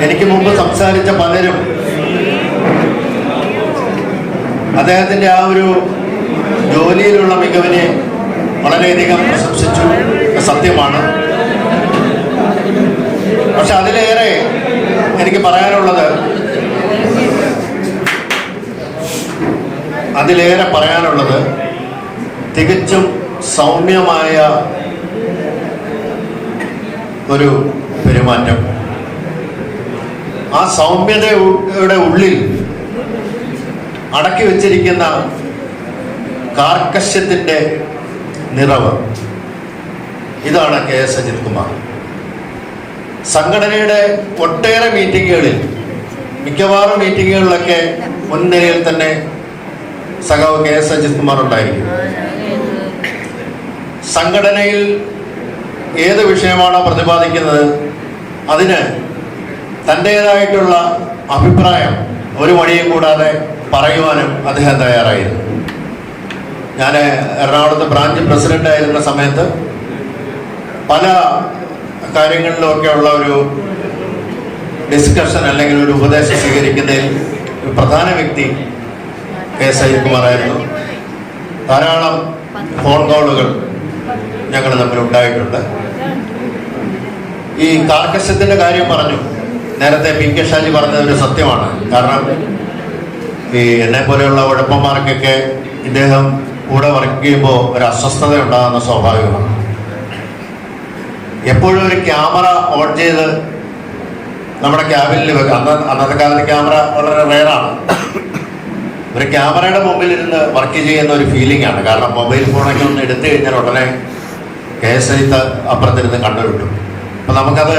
എനിക്ക് മുമ്പ് സംസാരിച്ച പലരും അദ്ദേഹത്തിൻ്റെ ആ ഒരു ജോലിയിലുള്ള മികവിനെ വളരെയധികം പ്രശംസിച്ചു, സത്യമാണ്. പക്ഷെ അതിലേറെ എനിക്ക് പറയാനുള്ളത് തികച്ചും സൗമ്യമായ ഒരു പെരുമാറ്റം. ആ സൗമ്യതയുടെ ഉള്ളിൽ അടക്കി വച്ചിരിക്കുന്ന കാർക്കശ്യത്തിൻ്റെ നിറവ്, ഇതാണ് KS അജിത് കുമാർ. സംഘടനയുടെ ഒട്ടേറെ മീറ്റിങ്ങുകളിൽ, മിക്കവാറും മീറ്റിങ്ങുകളിലൊക്കെ മുൻനിരയിൽ തന്നെ സഖാവ് KS അജിത് കുമാർ ഉണ്ടായിരിക്കും. സംഘടനയിൽ ഏത് വിഷയമാണോ പ്രതിപാദിക്കുന്നത് അതിന് തൻ്റേതായിട്ടുള്ള അഭിപ്രായം ഒരു മടിയും കൂടാതെ പറയുവാനും അദ്ദേഹം തയ്യാറായിരുന്നു. ഞാൻ എറണാകുളത്ത് ബ്രാഞ്ച് പ്രസിഡന്റ് ആയിരുന്ന സമയത്ത് പല കാര്യങ്ങളിലുമൊക്കെ ഉള്ള ഒരു ഡിസ്കഷൻ അല്ലെങ്കിൽ ഒരു ഉപദേശം സ്വീകരിക്കുന്നതിൽ ഒരു പ്രധാന വ്യക്തി KS അജിത് കുമാറായിരുന്നു. ധാരാളം ഫോൺ കോളുകൾ ഞങ്ങൾ തമ്മിൽ ഉണ്ടായിട്ടുണ്ട്. ഈ കാർക്കശ്യത്തിൻ്റെ കാര്യം പറഞ്ഞു, നേരത്തെ PK ഷാജി പറഞ്ഞത് ഒരു സത്യമാണ്. കാരണം ഈ എന്നെ പോലെയുള്ള ഉഴപ്പന്മാർക്കൊക്കെ ഇദ്ദേഹം കൂടെ വർക്ക് ചെയ്യുമ്പോൾ ഒരു അസ്വസ്ഥത ഉണ്ടാകുന്ന സ്വാഭാവികമാണ്. എപ്പോഴും ഒരു ക്യാമറ ഓൺ ചെയ്ത് നമ്മുടെ ക്യാബിനിൽ വെക്കുക. അന്നത്തെ കാലത്ത് ക്യാമറ വളരെ റെയറാണ്. ഒരു ക്യാമറയുടെ മുമ്പിൽ ഇരുന്ന് വർക്ക് ചെയ്യുന്ന ഒരു ഫീലിംഗ് ആണ്. കാരണം മൊബൈൽ ഫോണൊക്കെ ഒന്ന് എടുത്തു കഴിഞ്ഞാൽ ഉടനെ KS അജിത്ത് അപ്പുറത്തിരുന്ന് കണ്ടുകിട്ടും. അപ്പം നമുക്കത്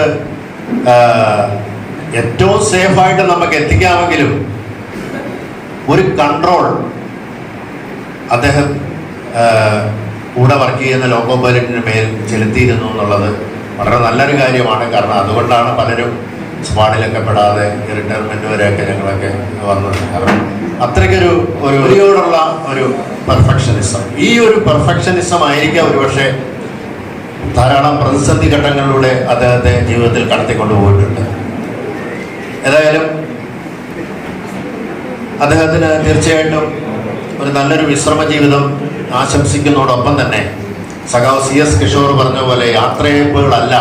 ഏറ്റവും സേഫായിട്ട് നമുക്ക് എത്തിക്കാമെങ്കിലും ഒരു കൺട്രോൾ അദ്ദേഹം കൂടെ വർക്ക് ചെയ്യുന്ന ലോക്കോ പൈലറ്റിന് മേൽ ചെലുത്തിയിരുന്നു എന്നുള്ളത് വളരെ നല്ലൊരു കാര്യമാണ്. കാരണം അതുകൊണ്ടാണ് പലരും സ്ക്വാഡിലൊക്കെ പെടാതെ റിട്ടയർമെന്റ് വരെയൊക്കെ ഞങ്ങളൊക്കെ വന്നത്. കാരണം അത്രയ്ക്കൊരു ജോലിയോടുള്ള ഒരു പെർഫെക്ഷനിസം, ഈ ഒരു പെർഫെക്ഷനിസം ആയിരിക്കാം ഒരുപക്ഷെ ധാരാളം പ്രതിസന്ധി ഘട്ടങ്ങളിലൂടെ അദ്ദേഹത്തെ ജീവിതത്തിൽ കടത്തിക്കൊണ്ടുപോയിട്ടുണ്ട്. ഏതായാലും അദ്ദേഹത്തിന് തീർച്ചയായിട്ടും ഒരു നല്ലൊരു വിശ്രമ ജീവിതം ആശംസിക്കുന്നതോടൊപ്പം തന്നെ സഖാവ് CS കിഷോർ പറഞ്ഞ പോലെ യാത്രയയപ്പുകളല്ല,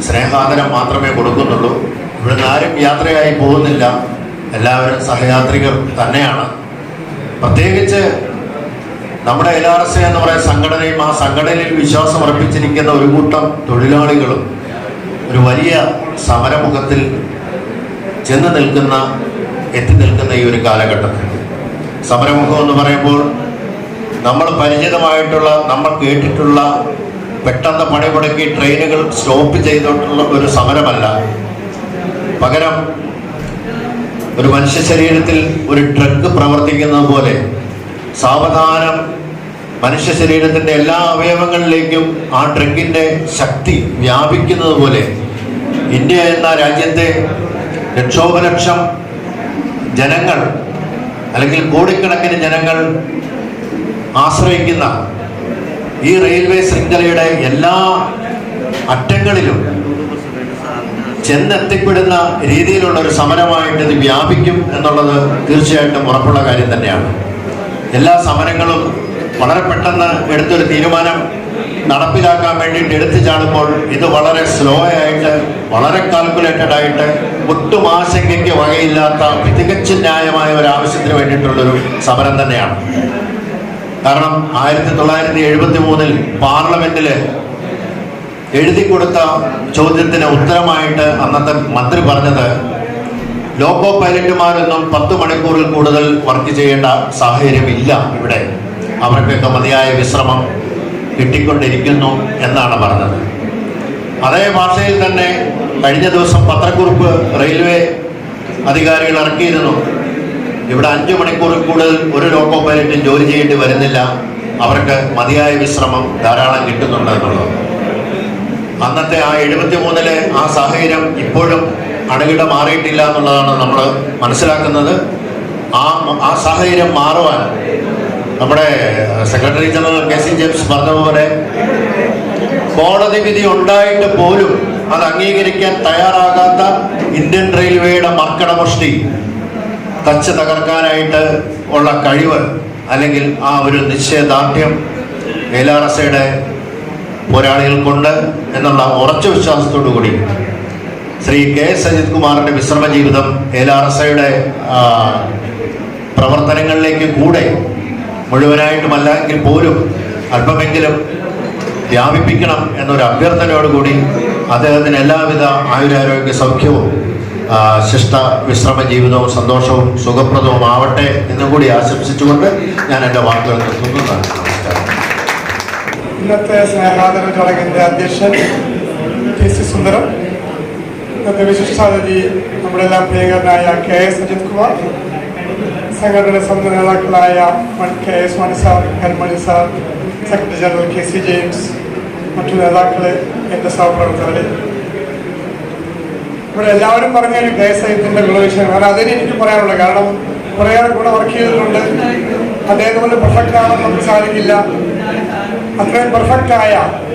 സ്നേഹാദരം മാത്രമേ കൊടുക്കുന്നുള്ളൂ. ഇവിടുന്ന് ആരും യാത്രയായി പോകുന്നില്ല, എല്ലാവരും സഹയാത്രികർ തന്നെയാണ്. പ്രത്യേകിച്ച് നമ്മുടെ LRSA എന്ന് പറയുന്ന സംഘടനയും ആ സംഘടനയിൽ വിശ്വാസം അർപ്പിച്ചിരിക്കുന്ന ഒരു കൂട്ടം തൊഴിലാളികളും ഒരു വലിയ സമരമുഖത്തിൽ എത്തി നിൽക്കുന്ന ഈ ഒരു കാലഘട്ടത്തിൽ സമരമുഖം എന്ന് പറയുമ്പോൾ നമ്മൾ പരിചിതമായിട്ടുള്ള, നമ്മൾ കേട്ടിട്ടുള്ള, പെട്ടെന്ന് പണിമുടക്കി ട്രെയിനുകൾ സ്റ്റോപ്പ് ചെയ്തിട്ടുള്ള ഒരു സമരമല്ല. പകരം ഒരു മനുഷ്യ ശരീരത്തിൽ ഒരു ഡ്രഗ് പ്രവർത്തിക്കുന്നത് പോലെ സാവധാനം മനുഷ്യ ശരീരത്തിൻ്റെ എല്ലാ അവയവങ്ങളിലേക്കും ആ ഡ്രഗിൻ്റെ ശക്തി വ്യാപിക്കുന്നത് പോലെ ഇന്ത്യ എന്ന രാജ്യത്തെ ലക്ഷോപലക്ഷം ജനങ്ങൾ അല്ലെങ്കിൽ കോടിക്കണക്കിന് ജനങ്ങൾ ആശ്രയിക്കുന്ന ഈ റെയിൽവേ ശൃംഖലയുടെ എല്ലാ അറ്റങ്ങളിലും ചെന്നെത്തിപ്പെടുന്ന രീതിയിലുള്ള ഒരു സമരമായിട്ട് ഇത് വ്യാപിക്കും എന്നുള്ളത് തീർച്ചയായിട്ടും ഉറപ്പുള്ള കാര്യം തന്നെയാണ്. എല്ലാ സമരങ്ങളും വളരെ പെട്ടെന്ന് എടുത്തൊരു തീരുമാനം നടപ്പിലാക്കാൻ വേണ്ടിയിട്ട് എടുത്തു ചാടുമ്പോൾ ഇത് വളരെ സ്ലോ ആയിട്ട്, വളരെ കാൽക്കുലേറ്റഡ് ആയിട്ട്, ഒട്ടും ആശങ്കയ്ക്ക് വകയില്ലാത്ത തികച്ചും ന്യായമായ ഒരു ആവശ്യത്തിന് വേണ്ടിയിട്ടുള്ളൊരു സമരം തന്നെയാണ്. കാരണം 1973 പാർലമെന്റിൽ എഴുതി കൊടുത്ത ചോദ്യത്തിന് ഉത്തരമായിട്ട് അന്നത്തെ മന്ത്രി പറഞ്ഞത്, ലോക്കോ പൈലറ്റുമാരൊന്നും 10 മണിക്കൂറിൽ കൂടുതൽ വർക്ക് ചെയ്യേണ്ട സാഹചര്യമില്ല ഇവിടെ, അവർക്കൊക്കെ മതിയായ വിശ്രമം കിട്ടിക്കൊണ്ടിരിക്കുന്നു എന്നാണ് പറഞ്ഞത്. അതേ ഭാഷയിൽ തന്നെ കഴിഞ്ഞ ദിവസം പത്രക്കുറിപ്പ് റെയിൽവേ അധികാരികൾ ഇറക്കിയിരുന്നു. ഇവിടെ 5 മണിക്കൂറിൽ കൂടുതൽ ഒരു ലോക്കോ പൈലറ്റും ജോലി ചെയ്യേണ്ടി വരുന്നില്ല, അവർക്ക് മതിയായ വിശ്രമം ധാരാളം കിട്ടുന്നുണ്ട് എന്നുള്ളത്. അന്നത്തെ ആ 73 ആ സാഹചര്യം ഇപ്പോഴും അണുകിട മാറിയിട്ടില്ല എന്നുള്ളതാണ് നമ്മൾ മനസ്സിലാക്കുന്നത്. ആ സാഹചര്യം മാറുവാൻ നമ്മുടെ സെക്രട്ടറി ജനറൽ KC ജെയിംസ് പറഞ്ഞതുപോലെ കോടതി വിധി ഉണ്ടായിട്ട് പോലും അത് അംഗീകരിക്കാൻ തയ്യാറാകാത്ത ഇന്ത്യൻ റെയിൽവേയുടെ മർക്കടമുഷ്ടി തച്ച് തകർക്കാനായിട്ട് ഉള്ള കഴിവ് അല്ലെങ്കിൽ ആ ഒരു നിശ്ചയദാർഢ്യം LRSയുടെ പോരാളികൾക്കുണ്ട് എന്നുള്ള ഉറച്ച വിശ്വാസത്തോടു കൂടി ശ്രീ KS അജിത് കുമാറിന്റെ വിശ്രമ ജീവിതം LRSയുടെ പ്രവർത്തനങ്ങളിലേക്ക് കൂടെ മുഴുവനായിട്ടുമല്ല എങ്കിൽ പോലും അല്പമെങ്കിലും വ്യാപിപ്പിക്കണം എന്നൊരു അഭ്യർത്ഥനയോടുകൂടി അദ്ദേഹത്തിന് എല്ലാവിധ ആയുരാരോഗ്യ സൗഖ്യവും ശിഷ്ട വിശ്രമ ജീവിതവും സന്തോഷവും സുഖപ്രദവും ആവട്ടെ എന്നും കൂടി ആശംസിച്ചുകൊണ്ട് ഞാൻ എൻ്റെ വാക്കുകൾ നിർത്തുന്നതാണ്. നമസ്കാരം. ഇന്നത്തെ സ്നേഹാദര ചടങ്ങിൻ്റെ അധ്യക്ഷൻ KC സുന്ദരം, ഇന്നത്തെ വിശിഷ്ടാതിഥി നമ്മുടെ എല്ലാം പ്രിയങ്കരനായ KS അജിത് കുമാർ, സംഘടനയുടെ സ്വന്തം നേതാക്കളായ KS Mani sir, L Mani sir, secretary general KC James, മറ്റു നേതാക്കളെ, എൻ്റെ സഹപ്രവർത്തകരെ, ഇവിടെ എല്ലാവരും പറഞ്ഞാലും KS അജിത്തിന്റെ ഗുണവിഷയം. കാരണം അതിന് എനിക്ക് പറയാനുള്ളത്, കാരണം കുറേയേറെ കൂടെ വർക്ക് ചെയ്തിട്ടുണ്ട്. അദ്ദേഹത്തെ പോലെ പെർഫെക്റ്റ് ആവാൻ നമുക്ക് സാധിക്കില്ല. അത്രയും പെർഫെക്റ്റായ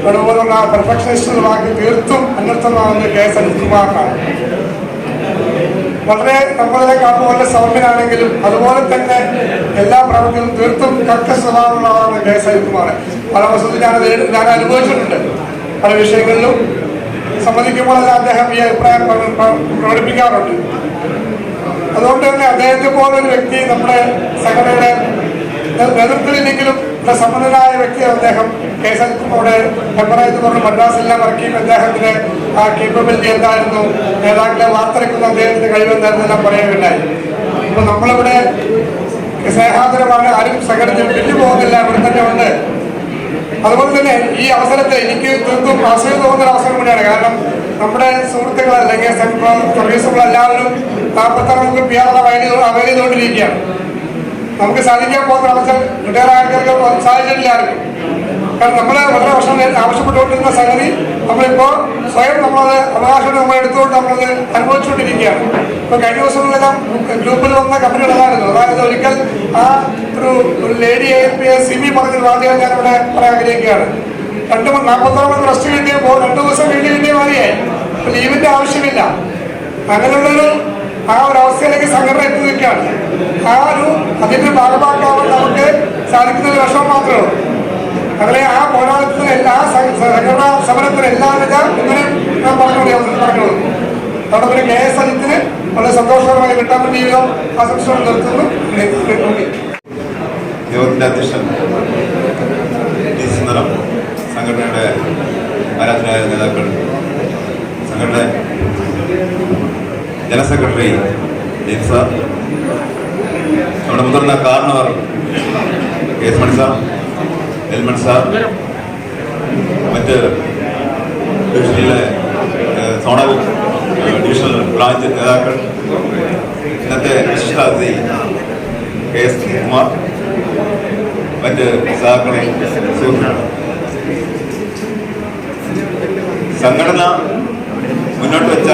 അതുപോലുള്ള പെർഫെക്ഷനിസ്റ്റ് വാക്ക് തീർത്തും അന്വർത്ഥമാകുന്നത് KS അജിത് കുമാറിനാണ്. വളരെ നമ്മളെക്കാൾ പോലെ സൗമ്യനാണെങ്കിലും അതുപോലെ തന്നെ എല്ലാ പ്രവൃത്തികളും തീർത്തും കർക്ക സ്വഭാവമുള്ളതാണ് KS അജിത് കുമാർ. പല വസ്തുത ഞാൻ അനുഭവിച്ചിട്ടുണ്ട്. പല വിഷയങ്ങളിലും സമ്മതിക്കുമ്പോഴെല്ലാം അദ്ദേഹം ഈ അഭിപ്രായം പ്രകടിപ്പിക്കാറുണ്ട്. അതുകൊണ്ട് തന്നെ അദ്ദേഹത്തെ പോലൊരു വ്യക്തി നമ്മുടെ സംഘടനയുടെ നേതൃത്വത്തിലെങ്കിലും സമ്പന്നനായ വ്യക്തിയാണ് അദ്ദേഹം. KS അജിത് കുമാറുടെ മെമ്പറായിട്ട് പറഞ്ഞ മദ്രാസിലെല്ലാം ഇറക്കി അദ്ദേഹത്തിന്റെ ആ കേപ്പബിലിറ്റി എന്തായിരുന്നു, നേതാക്കളെ വാർത്തെടുക്കുന്ന അദ്ദേഹത്തിന്റെ കഴിവെന്തായിരുന്നു എല്ലാം പറയുകയുണ്ടായി. അപ്പൊ നമ്മളിവിടെ സ്നേഹാദരമാണ്, ആരും സംഘടന പിരിഞ്ഞു പോകുന്നില്ല, ഇവിടെ തന്നെ ഉണ്ട്. അതുപോലെ തന്നെ ഈ അവസരത്തെ എനിക്ക് തീർത്തും ആശ്രയം തോന്നുന്ന അവസരം കൂടിയാണ്. കാരണം നമ്മുടെ സുഹൃത്തുക്കൾ അല്ലെങ്കിൽ സർവീസുകളെല്ലാവരും 46 PR അവൈൽ ചെയ്തുകൊണ്ടിരിക്കുകയാണ്. നമുക്ക് സാധിക്കാൻ പോകുന്ന അവസരം റിട്ടയർ ആൾക്കാർക്ക് സാധിച്ചിട്ടില്ല ആർക്കും. കാരണം നമ്മൾ വളരെ വർഷം ആവശ്യപ്പെട്ടുകൊണ്ടിരുന്ന സംഗതി നമ്മളിപ്പോൾ സ്വയം നമ്മളത് അവകാശം നമ്മൾ എടുത്തുകൊണ്ട് നമ്മളത് അനുഭവിച്ചുകൊണ്ടിരിക്കുകയാണ്. ഇപ്പൊ കഴിഞ്ഞ ദിവസങ്ങളിലെല്ലാം ഗ്രൂപ്പിൽ വന്ന കമ്പനികളായിരുന്നു. അതായത് ഒരിക്കൽ ആ ഒരു ലേഡി CB പറഞ്ഞൊരു വാചകം ഞാൻ ഇവിടെ പറയാൻ ആഗ്രഹിക്കുകയാണ്. 46 റെസ്റ്റ് കിട്ടിയപ്പോൾ 2 ദിവസം കിട്ടിയ മാതിരിയായി. അപ്പൊ ലീവിന്റെ ആവശ്യമില്ല. അങ്ങനെയുള്ളൊരു ആ ഒരു അവസ്ഥയിലേക്ക് സംഘടന എത്തി നിൽക്കുകയാണ്. അതിന്റെ ഭാഗമാക്കാവാൻ നമുക്ക് സാധിക്കുന്ന ഒരു വിഷമം മാത്രമേ ഉള്ളൂ. അങ്ങനെ ആ പോരാട്ടത്തിന് സംഘടനാ സമരത്തിന് എല്ലാവിധ ഇങ്ങനെ ഞാൻ പറഞ്ഞോളൂ. അവിടെ പിന്നെ KS അജിത്തിന് വളരെ സന്തോഷകരമായി കിട്ടാൻ ജീവിതം ആശംസകൾ നിർത്തുന്നു. യോഗത്തിന്റെ അധ്യക്ഷൻ സുന്ദരം, സംഘടനയുടെ ആരാധനായ നേതാക്കൾ, സംഘടന ജനറൽ സെക്രട്ടറി ജെയിംസ് സാർ, നമ്മുടെ മുതിർന്ന കാരണവർ KS Mani sir, L Mani sir, മറ്റ് ഡിവിഷനിലെ സോണൽ ഡിവിഷണൽ ബ്രാഞ്ച് നേതാക്കൾ, ഇന്നത്തെ വിശിഷ്ടാതിഥി KS കുമാർ, മറ്റ് സഹാക്കളെ, സുഹൃത്തുക്കൾ, സംഘടന മുന്നോട്ട് വെച്ച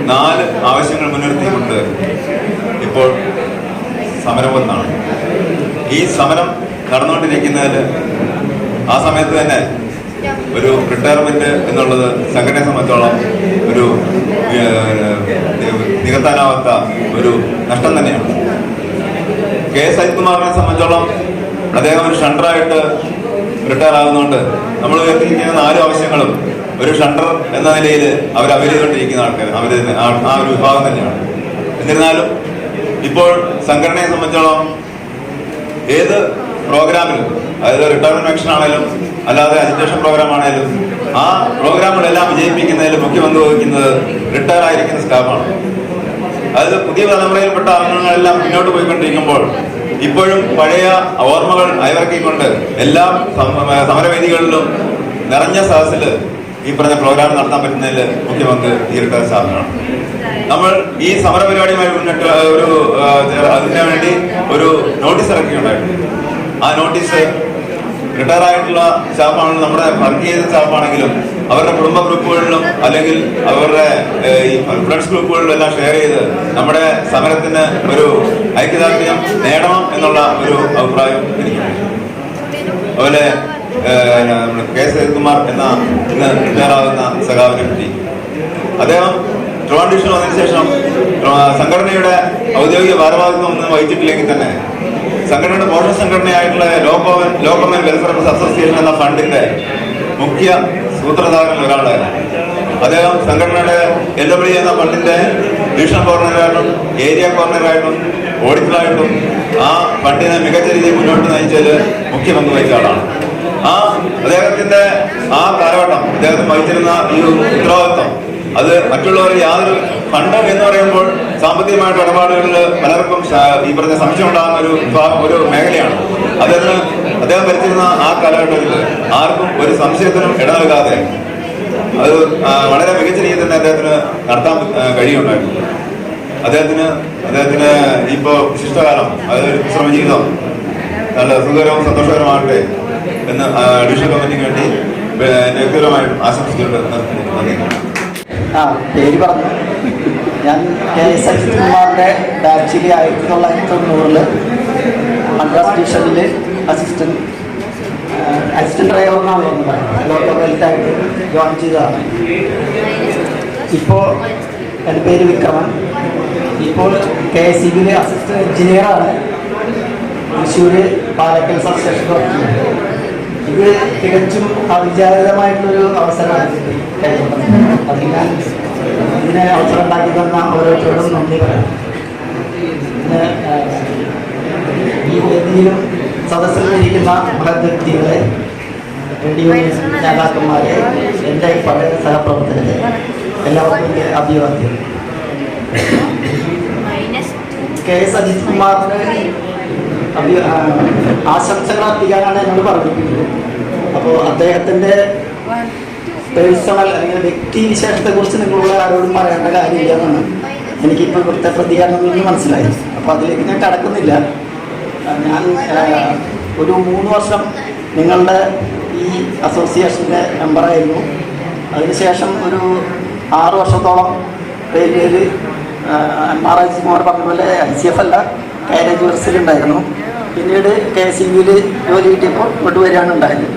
4 ആവശ്യങ്ങൾ മുൻനിർത്തിക്കൊണ്ട് ഇപ്പോൾ സമരമെന്നാണ്. ഈ സമരം നടന്നുകൊണ്ടിരിക്കുന്നതിൽ ആ സമയത്ത് തന്നെ ഒരു റിട്ടയർമെന്റ് എന്നുള്ളത് സംഘടനയെ സംബന്ധിച്ചോളം ഒരു നികത്താനാവാത്ത ഒരു നഷ്ടം തന്നെയാണ്. KS അജിത് കുമാറിനെ സംബന്ധിച്ചോളം അദ്ദേഹം ഒരു ഷണ്ടറായിട്ട് റിട്ടയർ ആകുന്നതുകൊണ്ട് നമ്മൾ ഉയർത്തിയിരിക്കുന്ന 4 ആവശ്യങ്ങളും ഒരു ഷണ്ടർ എന്ന നിലയിൽ അവരവരുകൊണ്ടിരിക്കുന്ന ആൾക്കാർ ആ ഒരു വിഭാഗം തന്നെയാണ്. എന്നിരുന്നാലും ഇപ്പോൾ സംഘടനയെ സംബന്ധിച്ചോളം ഏത് പ്രോഗ്രാമിലും, അതായത് റിട്ടയർമെന്റ് ഫംഗ്ഷൻ ആണെങ്കിലും അല്ലാതെ അജിറ്റേഷൻ പ്രോഗ്രാം ആണെങ്കിലും ആ പ്രോഗ്രാമുകളെല്ലാം വിജയിപ്പിക്കുന്നതിൽ മുഖ്യ പങ്ക് വഹിക്കുന്നത് റിട്ടയർ ആയിരിക്കുന്ന സ്റ്റാഫാണ്. അതായത് പുതിയ തലമുറയിൽപ്പെട്ട അംഗങ്ങളെല്ലാം മുന്നോട്ട് പോയിക്കൊണ്ടിരിക്കുമ്പോൾ ഇപ്പോഴും പഴയ ഓർമ്മകൾ അയവിറക്കിക്കൊണ്ട് എല്ലാ സമരവേദികളിലും നിറഞ്ഞ സദസ്സിൽ ഈ പറഞ്ഞ പ്രോഗ്രാം നടത്താൻ പറ്റുന്നതിൽ മുഖ്യ പങ്ക് ഈ റിട്ടയർ സ്റ്റാഫിനാണ്. നമ്മൾ ഈ സമര പരിപാടിയുമായി മുന്നിട്ട് അതിനു വേണ്ടി ഒരു നോട്ടീസ് ഇറക്കിയിട്ടുണ്ടായിരുന്നു. ആ നോട്ടീസ് റിട്ടയർ ആയിട്ടുള്ള സ്റ്റാഫാണെങ്കിലും നമ്മുടെ വർക്ക് ചെയ്ത സ്റ്റാഫാണെങ്കിലും അവരുടെ കുടുംബ ഗ്രൂപ്പുകളിലും അല്ലെങ്കിൽ അവരുടെ ഈ ഫ്രണ്ട്സ് ഗ്രൂപ്പുകളിലും എല്ലാം ഷെയർ ചെയ്ത് നമ്മുടെ സമരത്തിന് ഒരു ഐക്യദാർഢ്യം നേടണം എന്നുള്ള ഒരു അഭിപ്രായം എനിക്കുണ്ട്. അതുപോലെ കെ സജിത്കുമാർ എന്ന ഇന്ന് റിട്ടയറാകുന്ന സഖാവിനെ പറ്റി അദ്ദേഹം ട്രിവാൻഡ്രം ഡിവിഷൻ വന്നതിന് ശേഷം സംഘടനയുടെ ഔദ്യോഗിക ഭാരവാഹിത്വം ഒന്നും വഹിച്ചിട്ടില്ലെങ്കിൽ തന്നെ സംഘടനയുടെ പോഷക സംഘടനയായിട്ടുള്ള ലോ കോമൺ വെൽഫെയർ അസോസിയേഷൻ എന്ന ഫണ്ടിന്റെ മുഖ്യ സൂത്രധാരൻ ഒരാളായിരുന്നു. അദ്ദേഹം സംഘടനയുടെ LW എന്ന ഫണ്ടിന്റെ ഡിവിഷൻ കോർഡിനേറ്ററായിട്ടും ഏരിയ കോർഡിനേറ്ററായിട്ടും ഓഡിറ്ററായിട്ടും ആ ഫണ്ടിനെ മികച്ച രീതിയിൽ മുന്നോട്ട് നയിച്ചതിൽ മുഖ്യ പങ്ക് വഹിച്ച ആളാണ്. അദ്ദേഹത്തിന്റെ ആ കാലഘട്ടം അദ്ദേഹത്തിന് വഹിച്ചിരുന്ന ഈ ഉത്തരവാദിത്വം അത് മറ്റുള്ളവർ യാതൊരു ഫണ്ട് എന്ന് പറയുമ്പോൾ സാമ്പത്തികമായിട്ട് ഇടപാടുകളിൽ പലർക്കും ഈ പറഞ്ഞ സംശയം ഉണ്ടാകുന്ന ഒരു മേഖലയാണ്. അദ്ദേഹം ഭരിച്ചിരുന്ന ആ കാലഘട്ടത്തിൽ ആർക്കും ഒരു സംശയത്തിനും ഇട നൽകാതെ അത് വളരെ മികച്ച രീതിയിൽ തന്നെ അദ്ദേഹത്തിന് നടത്താൻ കഴിയുണ്ടായിരുന്നു. അദ്ദേഹത്തിന് ഇപ്പോ വിശിഷ്ടകാലം അതായത് വിശ്രമ ജീവിതം നല്ല സുഖകരവും സന്തോഷകരമാകട്ടെ എന്ന് ഡിവിഷൻ കമ്മിറ്റിക്ക് വേണ്ടി വ്യക്തിപരമായിട്ടും ആശംസിച്ചുകൊണ്ട് നന്ദി. പേര് പറഞ്ഞു. ഞാൻ കെ സജിത്കുമാറിൻ്റെ ബാച്ചിൽ 1990 മദ്രാസ് ഡിവിഷനിൽ അസിസ്റ്റന്റ് ഡ്രൈവർ എന്നാണ് പറയുന്നത്. ലോക്കൽ ഹെൽത്തായിട്ട് ജോയിൻ ചെയ്തതാണ്. ഇപ്പോൾ എൻ്റെ പേര് വിക്രമൻ. ഇപ്പോൾ KSEB അസിസ്റ്റന്റ് എഞ്ചിനീയറാണ്. തൃശ്ശൂർ പാലക്കൽ സബ്സ്റ്റേഷൻ വർക്ക് ചെയ്യുന്നത്. ഇത് തികച്ചും അവിചാരിതമായിട്ടുള്ളൊരു അവസരമാണ് കൈകൊണ്ടത്. അതിൽ ഞാൻ ഇതിനെ അവസരം ഉണ്ടാക്കി തന്ന ഓരോരുത്തരോടും നന്ദി പറയാം. പിന്നെ ഈ വേദിയിലും സദസ്സിലിരിക്കുന്ന മഹത് വ്യക്തികളെ, റേഡിയോ നേതാക്കന്മാരെ, എൻ്റെ പഴയ സഹപ്രവർത്തകരെ എല്ലാവർക്കും എൻ്റെ അഭിവാദ്യം. കെ സജിത്കുമാറിന് ആശംസകൾ അർപ്പിക്കാനാണ് എന്നോട് പറഞ്ഞിരിക്കുന്നത്. അപ്പോൾ അദ്ദേഹത്തിൻ്റെ പേഴ്സണൽ അല്ലെങ്കിൽ വ്യക്തിവിശേഷത്തെക്കുറിച്ച് നിങ്ങളോട് ആരോടും പറയേണ്ട കാര്യമില്ല എന്നാണ് എനിക്കിപ്പോൾ ഇവിടുത്തെ പ്രതികരണത്തിൽ നിന്ന് മനസ്സിലായി. അപ്പോൾ അതിലേക്ക് ഞാൻ കടക്കുന്നില്ല. ഞാൻ ഒരു 3 വർഷം നിങ്ങളുടെ ഈ അസോസിയേഷൻ്റെ മെമ്പറായിരുന്നു. അതിനുശേഷം ഒരു 6 വർഷത്തോളം റെയിൽവേയിൽ MRI പറഞ്ഞ പോലെ ICF അല്ല കാരേജ് പിന്നീട് KSEB ജോലി കിട്ടിയപ്പോൾ ഇങ്ങോട്ട് വരികയാണ് ഉണ്ടായത്.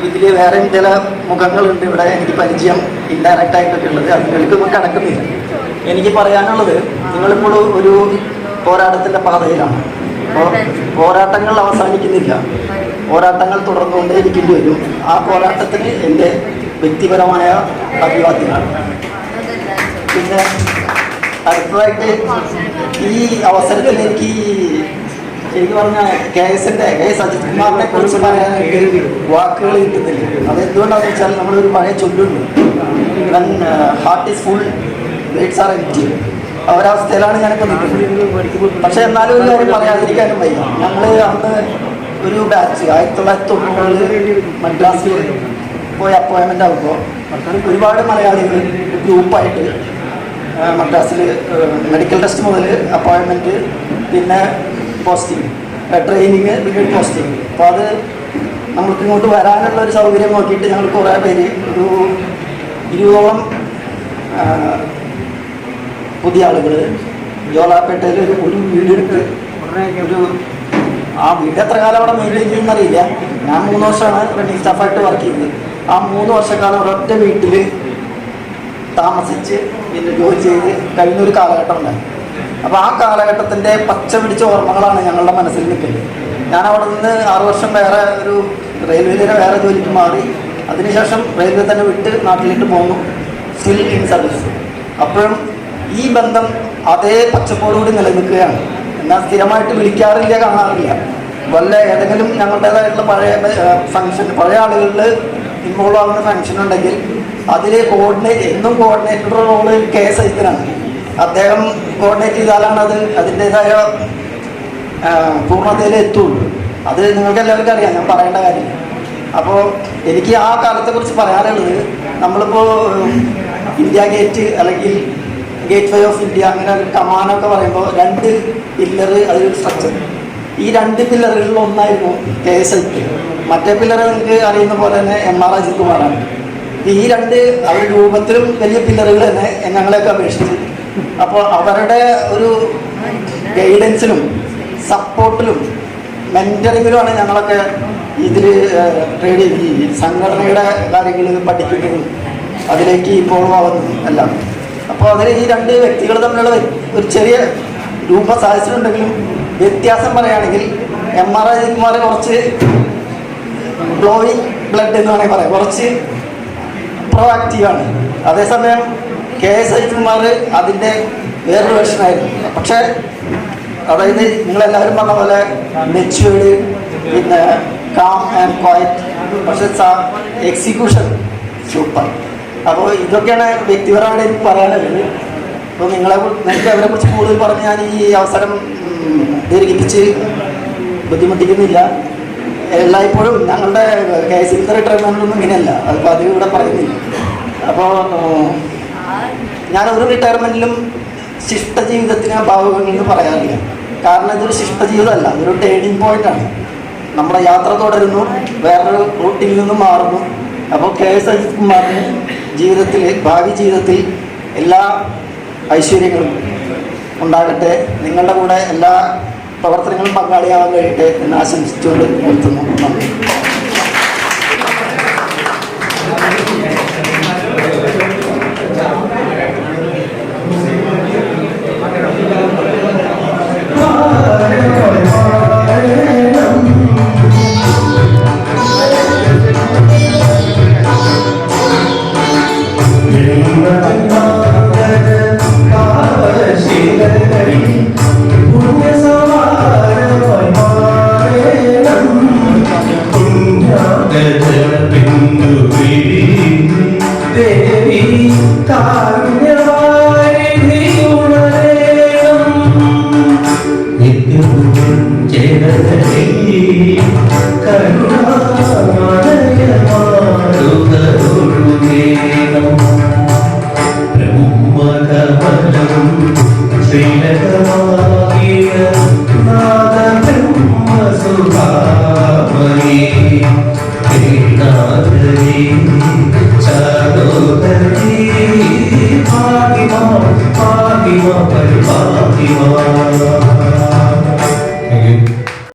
ഇതിൽ വേറെയും ചില മുഖങ്ങളുണ്ട് ഇവിടെ എനിക്ക് പരിചയം ഇൻഡയറക്റ്റ് ആയിട്ടൊക്കെ ഉള്ളത്. അതിലേക്കൊന്നും കടക്കുന്നില്ല. എനിക്ക് പറയാനുള്ളത്, നിങ്ങളിപ്പോൾ ഒരു പോരാട്ടത്തിൻ്റെ പാതയിലാണ്. അപ്പോൾ പോരാട്ടങ്ങൾ അവസാനിക്കുന്നില്ല, പോരാട്ടങ്ങൾ തുടർന്നുകൊണ്ടേയിരിക്കേണ്ടി വരും. ആ പോരാട്ടത്തിന് എൻ്റെ വ്യക്തിപരമായ അഭിവാദ്യമാണ്. പിന്നെ അടുത്തതായിട്ട് ഈ അവസരത്തിൽ എനിക്ക് പറഞ്ഞ കെ സജിത്കുമാറിനെ കുറിച്ച് പറയാനായിട്ട് വാക്കുകൾ കിട്ടുന്നില്ല. അതെന്തുകൊണ്ടാണെന്ന് വെച്ചാൽ നമ്മളൊരു പഴയ ചൊല്ലുണ്ട്, heart is full weights are empty. ഒരവസ്ഥയിലാണ് ഞാനിപ്പോൾ നിൽക്കുന്നത്. പക്ഷെ എന്നാലും ഒരു കാര്യം പറയാതിരിക്കാനും വയ്യ. ഞങ്ങൾ അന്ന് ഒരു ബാച്ച് 1990 മദ്രാസിൽ പോയി അപ്പോയിൻമെൻ്റ് ആകുമ്പോൾ ഒരുപാട് മലയാളികൾ ഗ്രൂപ്പായിട്ട് മദ്രാസിൽ മെഡിക്കൽ ടെസ്റ്റ് മുതൽ അപ്പോയിൻമെൻറ്റ്, പിന്നെ പോസ്റ്റിംഗ്, ട്രെയിനിങ്, പിന്നീട് പോസ്റ്റിംഗ്. അപ്പോൾ അത് നമുക്ക് ഇങ്ങോട്ട് വരാനുള്ള ഒരു സൗകര്യം നോക്കിയിട്ട് ഞങ്ങൾ കുറേ പേര് ഒരു 20ഓളം പുതിയ ആളുകൾ ജോലാപ്പേട്ടയിൽ ഒരു വീടെടുത്ത് ആ വീട് എത്ര കാലം അവിടെ മെയിൻറ്റെയിൻ ചെയ്യുന്നറിയില്ല. ഞാൻ 3 വർഷമാണ് റണ്ണിങ് സ്റ്റാഫായിട്ട് വർക്ക് ചെയ്തത്. ആ 3 വർഷക്കാലം ഒരൊറ്റ വീട്ടിൽ താമസിച്ച് പിന്നെ ജോലി ചെയ്ത് കഴിഞ്ഞൊരു കാലഘട്ടം ഉണ്ടായി. അപ്പോൾ ആ കാലഘട്ടത്തിൻ്റെ പച്ച പിടിച്ച ഓർമ്മകളാണ് ഞങ്ങളുടെ മനസ്സിൽ നിൽക്കുന്നത്. ഞാൻ അവിടെ നിന്ന് 6 വർഷം വേറെ ഒരു റെയിൽവേയിലെ വേറെ ജോലിക്ക് മാറി. അതിനുശേഷം റെയിൽവേ തന്നെ വിട്ട് നാട്ടിലേക്ക് പോന്നു, സ്റ്റിൽ ഇൻ സർവീസ്. അപ്പോഴും ഈ ബന്ധം അതേ പച്ചപ്പോടുകൂടി നിലനിൽക്കുകയാണ്. എന്നാൽ സ്ഥിരമായിട്ട് വിളിക്കാറില്ല, കാണാറില്ല. വല്ല ഏതെങ്കിലും ഞങ്ങളുടേതായിട്ടുള്ള പഴയ ഫംഗ്ഷൻ, പഴയ ആളുകളിൽ ഇൻവോൾവ് ആകുന്ന ഫംഗ്ഷൻ ഉണ്ടെങ്കിൽ അതിൽ എന്നും കോർഡിനേറ്ററുടെ റോള് KSIത്തിനാണ്. അദ്ദേഹം കോർഡിനേറ്റ് ചെയ്താലാണ് അതിൻ്റേതായ പൂർണ്ണതയിൽ എത്തുള്ളൂ. അത് നിങ്ങൾക്ക് എല്ലാവർക്കും അറിയാം, ഞാൻ പറയേണ്ട കാര്യം. അപ്പോൾ എനിക്ക് ആ കാലത്തെക്കുറിച്ച് പറയാനുള്ളത്, നമ്മളിപ്പോൾ ഇന്ത്യ ഗേറ്റ് അല്ലെങ്കിൽ ഗേറ്റ് വേ ഓഫ് ഇന്ത്യ അങ്ങനെ ഒരു കമാനൊക്കെ പറയുമ്പോൾ 2 പില്ലറ് അതൊരു സ്ട്രക്ചർ. ഈ 2 പില്ലറുകളിൽ ഒന്നായിരുന്നു KSIT. മറ്റേ പില്ലർ നിങ്ങൾക്ക് അറിയുന്ന പോലെ തന്നെ MR അജിത്കുമാറാണ്. ഈ രണ്ട് അവർ രൂപത്തിലും വലിയ പില്ലറുകൾ തന്നെ ഞങ്ങളെയൊക്കെ അപേക്ഷിച്ച്. അപ്പോൾ അവരുടെ ഒരു ഗൈഡൻസിലും സപ്പോർട്ടിലും മെന്ററിങ്ങിലുമാണ് ഞങ്ങളൊക്കെ ഇതിൽ ട്രേഡ് ഈ സംഘടനയുടെ കാര്യങ്ങൾ പഠിക്കുന്നതും അതിലേക്ക് ഇൻവോൾവ് ആവുന്നതും എല്ലാം. അപ്പോൾ അതിൽ ഈ രണ്ട് വ്യക്തികൾ തമ്മിലുള്ള ഒരു ചെറിയ രൂപ സാധിച്ചിട്ടുണ്ടെങ്കിലും വ്യത്യാസം പറയുകയാണെങ്കിൽ MR അജിത്കുമാർ കുറച്ച് ഗ്ലോയിങ് ബ്ലഡ് എന്ന് വേണമെങ്കിൽ പറയാം, കുറച്ച് പ്രൊആക്റ്റീവാണ്. അതേസമയം KS അജിത്കുമാർ അതിൻ്റെ വേറൊരു വേർഷനായിരുന്നു. പക്ഷേ അതായത് നിങ്ങളെല്ലാവരും പറഞ്ഞ പോലെ മെച്യൂർഡ്, പിന്നെ കാം ആൻഡ് ക്വയറ്റ്, പക്ഷെ എക്സിക്യൂഷൻ സൂപ്പർ. അപ്പോൾ ഇതൊക്കെയാണ് വ്യക്തിപരമായിട്ട് എനിക്ക് പറയാനുള്ളത്. അപ്പോൾ നിങ്ങൾക്ക് അവരെ കുറിച്ച് കൂടുതൽ പറഞ്ഞ് ഞാൻ ഈ അവസരം ദീർഘിപ്പിച്ച് ബുദ്ധിമുട്ടിക്കുന്നില്ല. എല്ലായ്പ്പോഴും ഞങ്ങളുടെ KSB റിട്ടയർമെൻറ്റൊന്നും ഇങ്ങനെയല്ല, അതിപ്പോൾ അത് ഇവിടെ പറയുന്നില്ല. അപ്പോൾ ഞാൻ ഒരു റിട്ടയർമെൻറ്റിലും ശിഷ്ടജീവിതത്തിന് ഭാവുകമെന്ന് പറയാറില്ല. കാരണം ഇതൊരു ശിഷ്ടജീവിതമല്ല, ഇതൊരു ടേണിംഗ് പോയിൻ്റാണ്. നമ്മുടെ യാത്ര തുടരുന്നു, വേറൊരു റൂട്ടിൽ നിന്നും മാറുന്നു. അപ്പോൾ KS അജിത്കുമാറിന് ജീവിതത്തിൽ, ഭാവി ജീവിതത്തിൽ എല്ലാ ഐശ്വര്യങ്ങളും ഉണ്ടാകട്ടെ, നിങ്ങളുടെ കൂടെ എല്ലാ പ്രവർത്തനങ്ങളും പങ്കാളിയാവാൻ കഴിയട്ടെ എന്ന് ആശംസിച്ചുകൊണ്ട് നിർത്തുന്നു. നന്ദി. Fatima, Fatima, Fatima, Fatima.